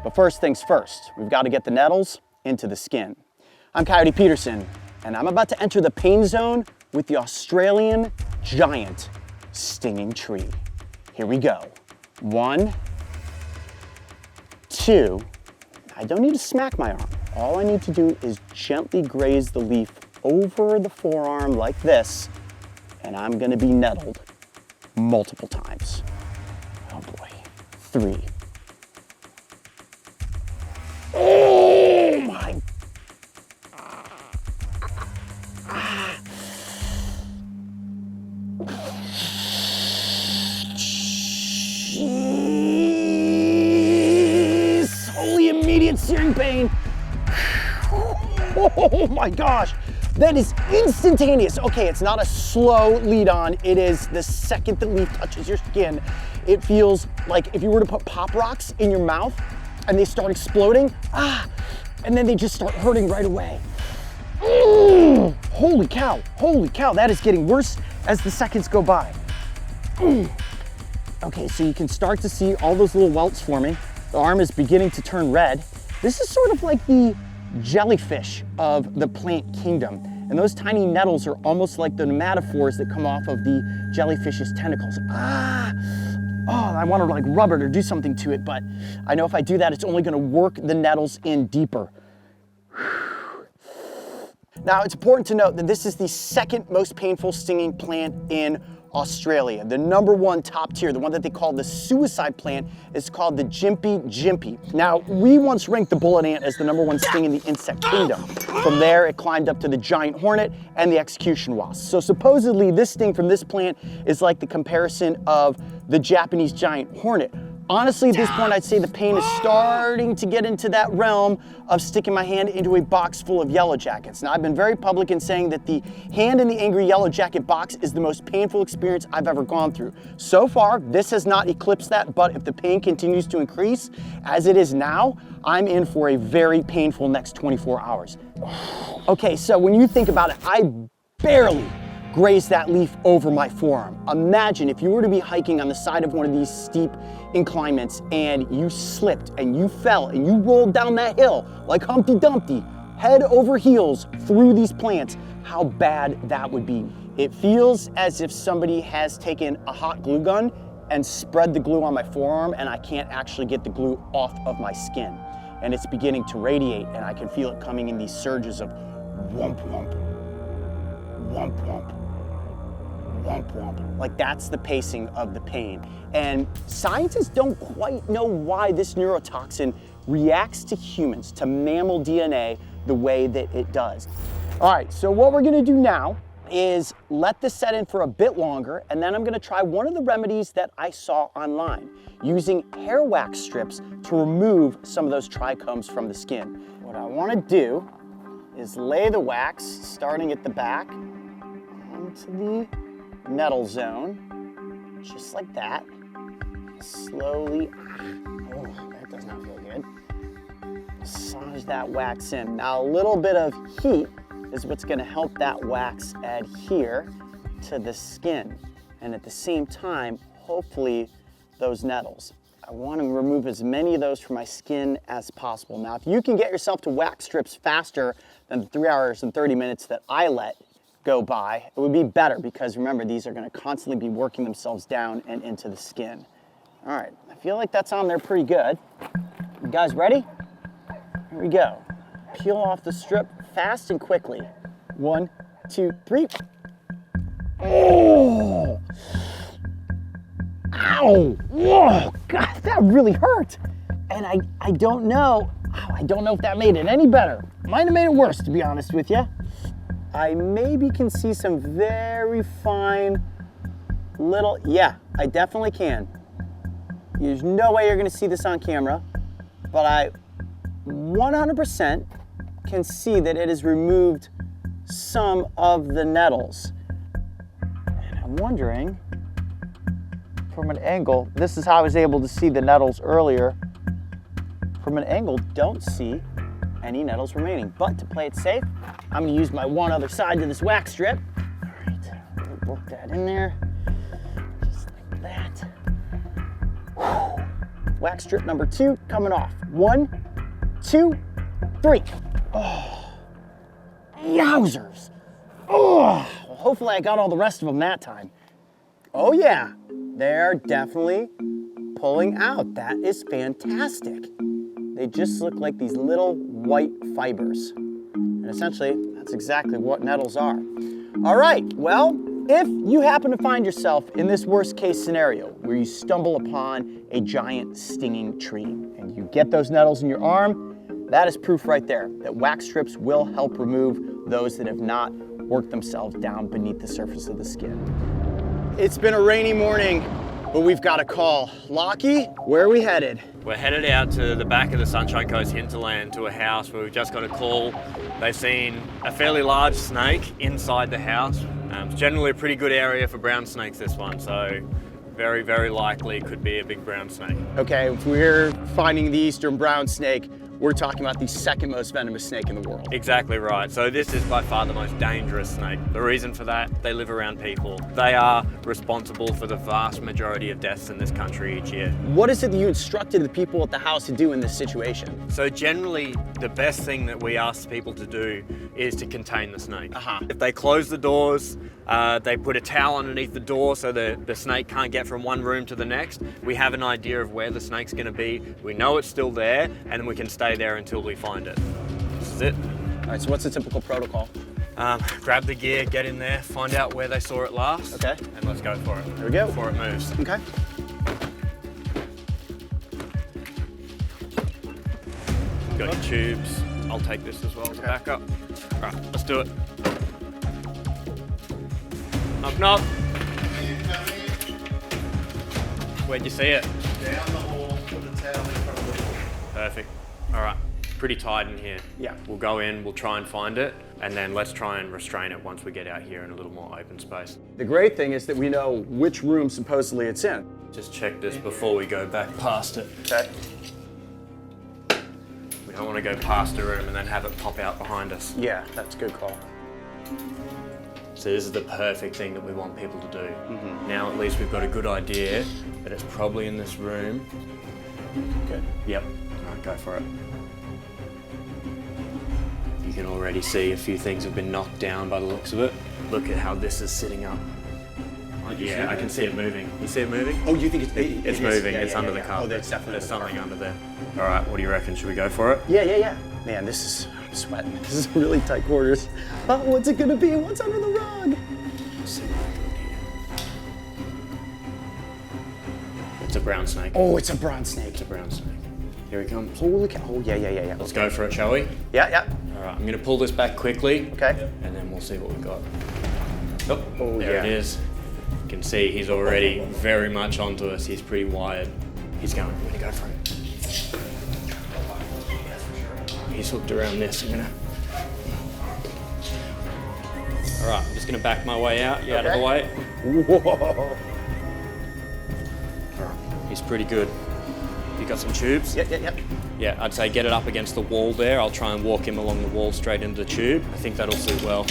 But first things first, we've got to get the nettles into the skin. I'm Coyote Peterson, and I'm about to enter the pain zone with the Australian giant stinging tree. Here we go. 1, 2. I don't need to smack my arm. All I need to do is gently graze the leaf over the forearm like this, and I'm gonna be nettled multiple times. Oh boy. 3. Oh my. Jeez. Holy immediate searing pain. Oh my gosh. That is instantaneous. Okay, it's not a slow lead on. It is the second the leaf touches your skin. It feels like if you were to put pop rocks in your mouth and they start exploding, and then they just start hurting right away. Holy cow, that is getting worse as the seconds go by. Okay, so you can start to see all those little welts forming. The arm is beginning to turn red. This is sort of like the jellyfish of the plant kingdom. And those tiny nettles are almost like the nematophores that come off of the jellyfish's tentacles. Oh, I want to like rub it or do something to it, but I know if I do that, it's only going to work the nettles in deeper. Now, it's important to note that this is the second most painful stinging plant in Australia. The #1 top tier, the one that they call the suicide plant, is called the Gympie. Now, we once ranked the bullet ant as the #1 sting in the insect kingdom. From there, it climbed up to the giant hornet and the execution wasp. So supposedly, this sting from this plant is like the comparison of the Japanese giant hornet. Honestly, at this point, I'd say the pain is starting to get into that realm of sticking my hand into a box full of yellow jackets. Now, I've been very public in saying that the hand in the angry yellow jacket box is the most painful experience I've ever gone through. So far, this has not eclipsed that, but if the pain continues to increase, as it is now, I'm in for a very painful next 24 hours. Okay, so when you think about it, I barely grazed that leaf over my forearm. Imagine if you were to be hiking on the side of one of these steep inclinements and you slipped and you fell and you rolled down that hill like Humpty Dumpty, head over heels through these plants, how bad that would be. It feels as if somebody has taken a hot glue gun and spread the glue on my forearm and I can't actually get the glue off of my skin. And it's beginning to radiate and I can feel it coming in these surges of whomp whomp, whomp whomp, whomp whomp. Like that's the pacing of the pain. And scientists don't quite know why this neurotoxin reacts to humans, to mammal DNA, the way that it does. All right, so what we're gonna do now is let this set in for a bit longer, and then I'm gonna try one of the remedies that I saw online, using hair wax strips to remove some of those trichomes from the skin. What I wanna do is lay the wax, starting at the back, onto the nettle zone, just like that. Slowly, oh, that does not feel good. Massage that wax in. Now a little bit of heat is what's gonna help that wax adhere to the skin. And at the same time, hopefully those nettles. I wanna remove as many of those from my skin as possible. Now, if you can get yourself to wax strips faster than the 3 hours and 30 minutes that I let, go by, it would be better because remember, these are gonna constantly be working themselves down and into the skin. All right, I feel like that's on there pretty good. You guys ready? Here we go. Peel off the strip fast and quickly. 1, 2, 3. Oh! Ow! Whoa! God, that really hurt. And I don't know, I don't know if that made it any better. Might have made it worse, to be honest with you. I maybe can see some very fine little, yeah, I definitely can. There's no way you're gonna see this on camera, but I 100% can see that it has removed some of the nettles. And I'm wondering, from an angle, this is how I was able to see the nettles earlier. From an angle, don't see any nettles remaining. But to play it safe, I'm gonna use my one other side to this wax strip. All right, work that in there, just like that. Whew. Wax strip number 2 coming off. 1, 2, 3. Oh, yowzers. Oh, well, hopefully I got all the rest of them that time. Oh yeah, they're definitely pulling out. That is fantastic. They just look like these little white fibers. And essentially, that's exactly what nettles are. All right, well, if you happen to find yourself in this worst case scenario where you stumble upon a giant stinging tree and you get those nettles in your arm, that is proof right there that wax strips will help remove those that have not worked themselves down beneath the surface of the skin. It's been a rainy morning, but we've got a call. Lockie, where are we headed? We're headed out to the back of the Sunshine Coast hinterland to a house where we've just got a call. They've seen a fairly large snake inside the house. It's generally a pretty good area for brown snakes, this one, so very, very likely could be a big brown snake. Okay, if we're finding the eastern brown snake, we're talking about the second most venomous snake in the world. Exactly right. So this is by far the most dangerous snake. The reason for that, they live around people. They are responsible for the vast majority of deaths in this country each year. What is it that you instructed the people at the house to do in this situation? So generally, the best thing that we ask people to do is to contain the snake. If they close the doors, they put a towel underneath the door so the snake can't get from one room to the next. We have an idea of where the snake's gonna be. We know it's still there, and then we can stay there until we find it. This is it. All right, so what's the typical protocol? Grab the gear, get in there, find out where they saw it last. Okay. And let's go for it. Here we go. Before it moves. Okay. Got your tubes. I'll take this as well as a backup. All right, let's do it. Knock, knock. Where'd you see it? Down the hall, put the towel in front of the door. Perfect. All right, pretty tight in here. Yeah. We'll go in, we'll try and find it, and then let's try and restrain it once we get out here in a little more open space. The great thing is that we know which room supposedly it's in. Just check this before we go back past it. Okay. We don't want to go past a room and then have it pop out behind us. Yeah, that's a good call. So this is the perfect thing that we want people to do. Now at least we've got a good idea that it's probably in this room. Good. Yep. All right, go for it. You can already see a few things have been knocked down by the looks of it. Look at how this is sitting up. Yeah, I can see it moving. You see it moving? Oh, you think it's It's moving. It's under the carpet. Oh, that's definitely There's something under there. All right, what do you reckon? Should we go for it? Yeah. Man, this is, I'm sweating. This is really tight quarters. Oh, what's it gonna be? What's under the rug? It's a brown snake. Oh, it's a brown snake. It's a brown snake. Here he comes. Holy cow. Oh, yeah. Let's go for it, shall we? Yeah. All right, I'm gonna pull this back quickly. Okay. And then we'll see what we've got. Oh, There yeah. it is. You can see he's already very much onto us. He's pretty wired. He's going. I'm gonna go for it. He's hooked around this. I'm gonna. All right, I'm just gonna back my way out. You out of the way? Whoa. He's pretty good. You got some tubes? Yep. Yeah, I'd say get it up against the wall there. I'll try and walk him along the wall straight into the tube. I think that'll suit well.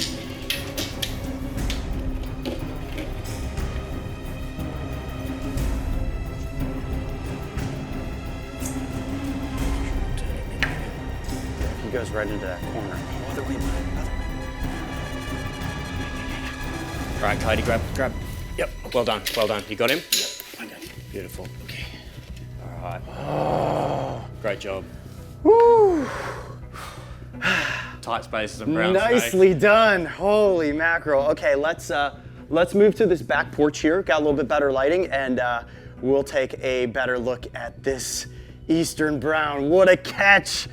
He goes right into that corner. Other way. All right, Coyote, grab. Yep, well done. You got him? Yep, I got him. Beautiful. Okay. All right. Oh. Great job. Woo! Tight spaces and brown Nicely done. Holy mackerel. Okay, let's move to this back porch here. Got a little bit better lighting, and we'll take a better look at this eastern brown. What a catch!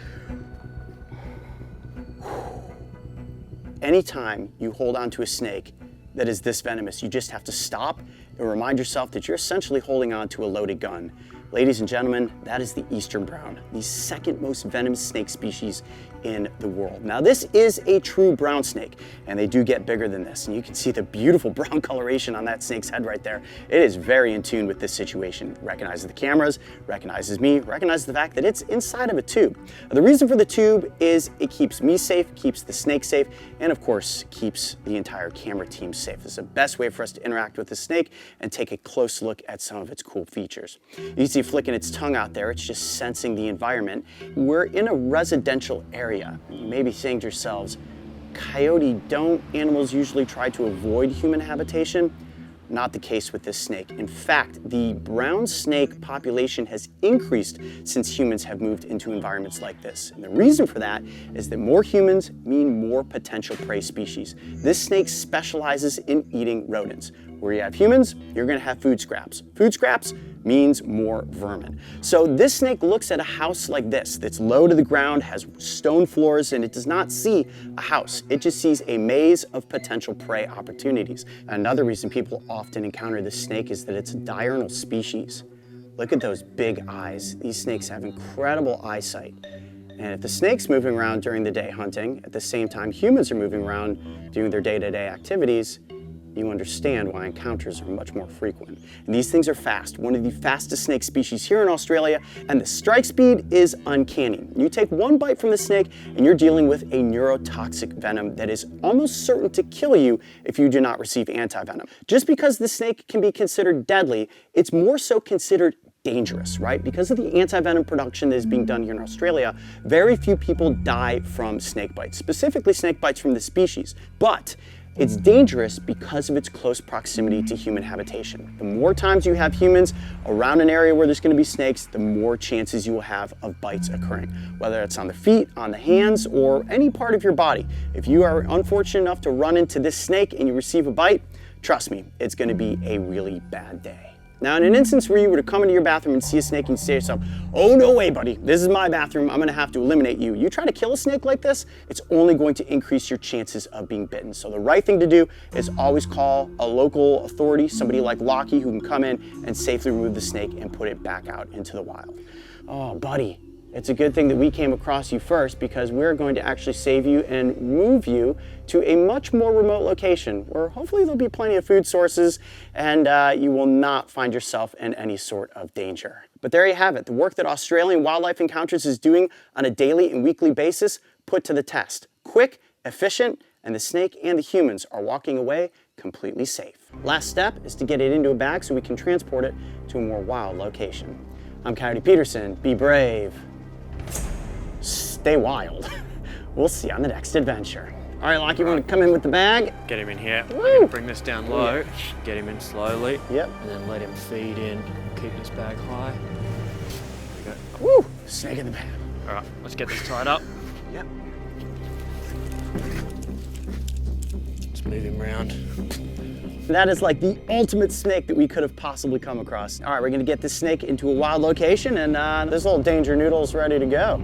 Anytime you hold on to a snake that is this venomous, you just have to stop and remind yourself that you're essentially holding on to a loaded gun. Ladies and gentlemen, that is the eastern brown, the second most venomous snake species in the world. Now this is a true brown snake, and they do get bigger than this. And you can see the beautiful brown coloration on that snake's head right there. It is very in tune with this situation. It recognizes the cameras, recognizes me, recognizes the fact that it's inside of a tube. The reason for the tube is it keeps me safe, keeps the snake safe, and of course, keeps the entire camera team safe. This is the best way for us to interact with the snake and take a close look at some of its cool features. You can see flicking its tongue out there, it's just sensing the environment. We're in a residential area. You may be saying to yourselves, Coyote, don't animals usually try to avoid human habitation? Not the case with this snake. In fact, the brown snake population has increased since humans have moved into environments like this. And the reason for that is that more humans mean more potential prey species. This snake specializes in eating rodents. Where you have humans, you're gonna have food scraps. Food scraps means more vermin. So this snake looks at a house like this, that's low to the ground, has stone floors, and it does not see a house. It just sees a maze of potential prey opportunities. Another reason people often encounter this snake is that it's a diurnal species. Look at those big eyes. These snakes have incredible eyesight. And if the snake's moving around during the day hunting, at the same time humans are moving around doing their day-to-day activities, you understand why encounters are much more frequent. And these things are fast, one of the fastest snake species here in Australia, and the strike speed is uncanny. You take one bite from the snake and you're dealing with a neurotoxic venom that is almost certain to kill you if you do not receive antivenom. Just because the snake can be considered deadly, it's more so considered dangerous, right? Because of the antivenom production that is being done here in Australia, very few people die from snake bites, specifically snake bites from this species. But it's dangerous because of its close proximity to human habitation. The more times you have humans around an area where there's going to be snakes, the more chances you will have of bites occurring, whether it's on the feet, on the hands, or any part of your body. If you are unfortunate enough to run into this snake and you receive a bite, trust me, it's going to be a really bad day. Now, in an instance where you were to come into your bathroom and see a snake and you say to yourself, oh, no way, buddy, this is my bathroom, I'm gonna have to eliminate you. You try to kill a snake like this, it's only going to increase your chances of being bitten. So the right thing to do is always call a local authority, somebody like Lockie, who can come in and safely remove the snake and put it back out into the wild. Oh, buddy, it's a good thing that we came across you first, because we're going to actually save you and move you to a much more remote location where hopefully there'll be plenty of food sources and you will not find yourself in any sort of danger. But there you have it, the work that Australian Wildlife Encounters is doing on a daily and weekly basis put to the test. Quick, efficient, and the snake and the humans are walking away completely safe. Last step is to get it into a bag so we can transport it to a more wild location. I'm Coyote Peterson. Be brave. Stay wild. We'll see you on the next adventure. All right, Lockie, you want to come in with the bag? Get him in here. Woo! I'm gonna bring this down low. Get him in slowly. Yep. And then let him feed in. Keep this bag high. There we Woo! Snake in the bag. go. All right, let's get this tied up. Yep. Let's move him around. That is like the ultimate snake that we could have possibly come across. All right, we're gonna get this snake into a wild location, and this little danger noodle's ready to go.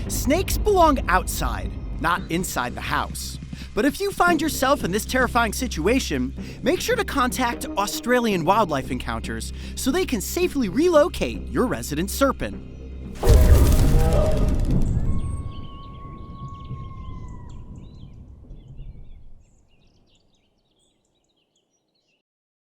Snakes belong outside, not inside the house. But if you find yourself in this terrifying situation, make sure to contact Australian Wildlife Encounters so they can safely relocate your resident serpent.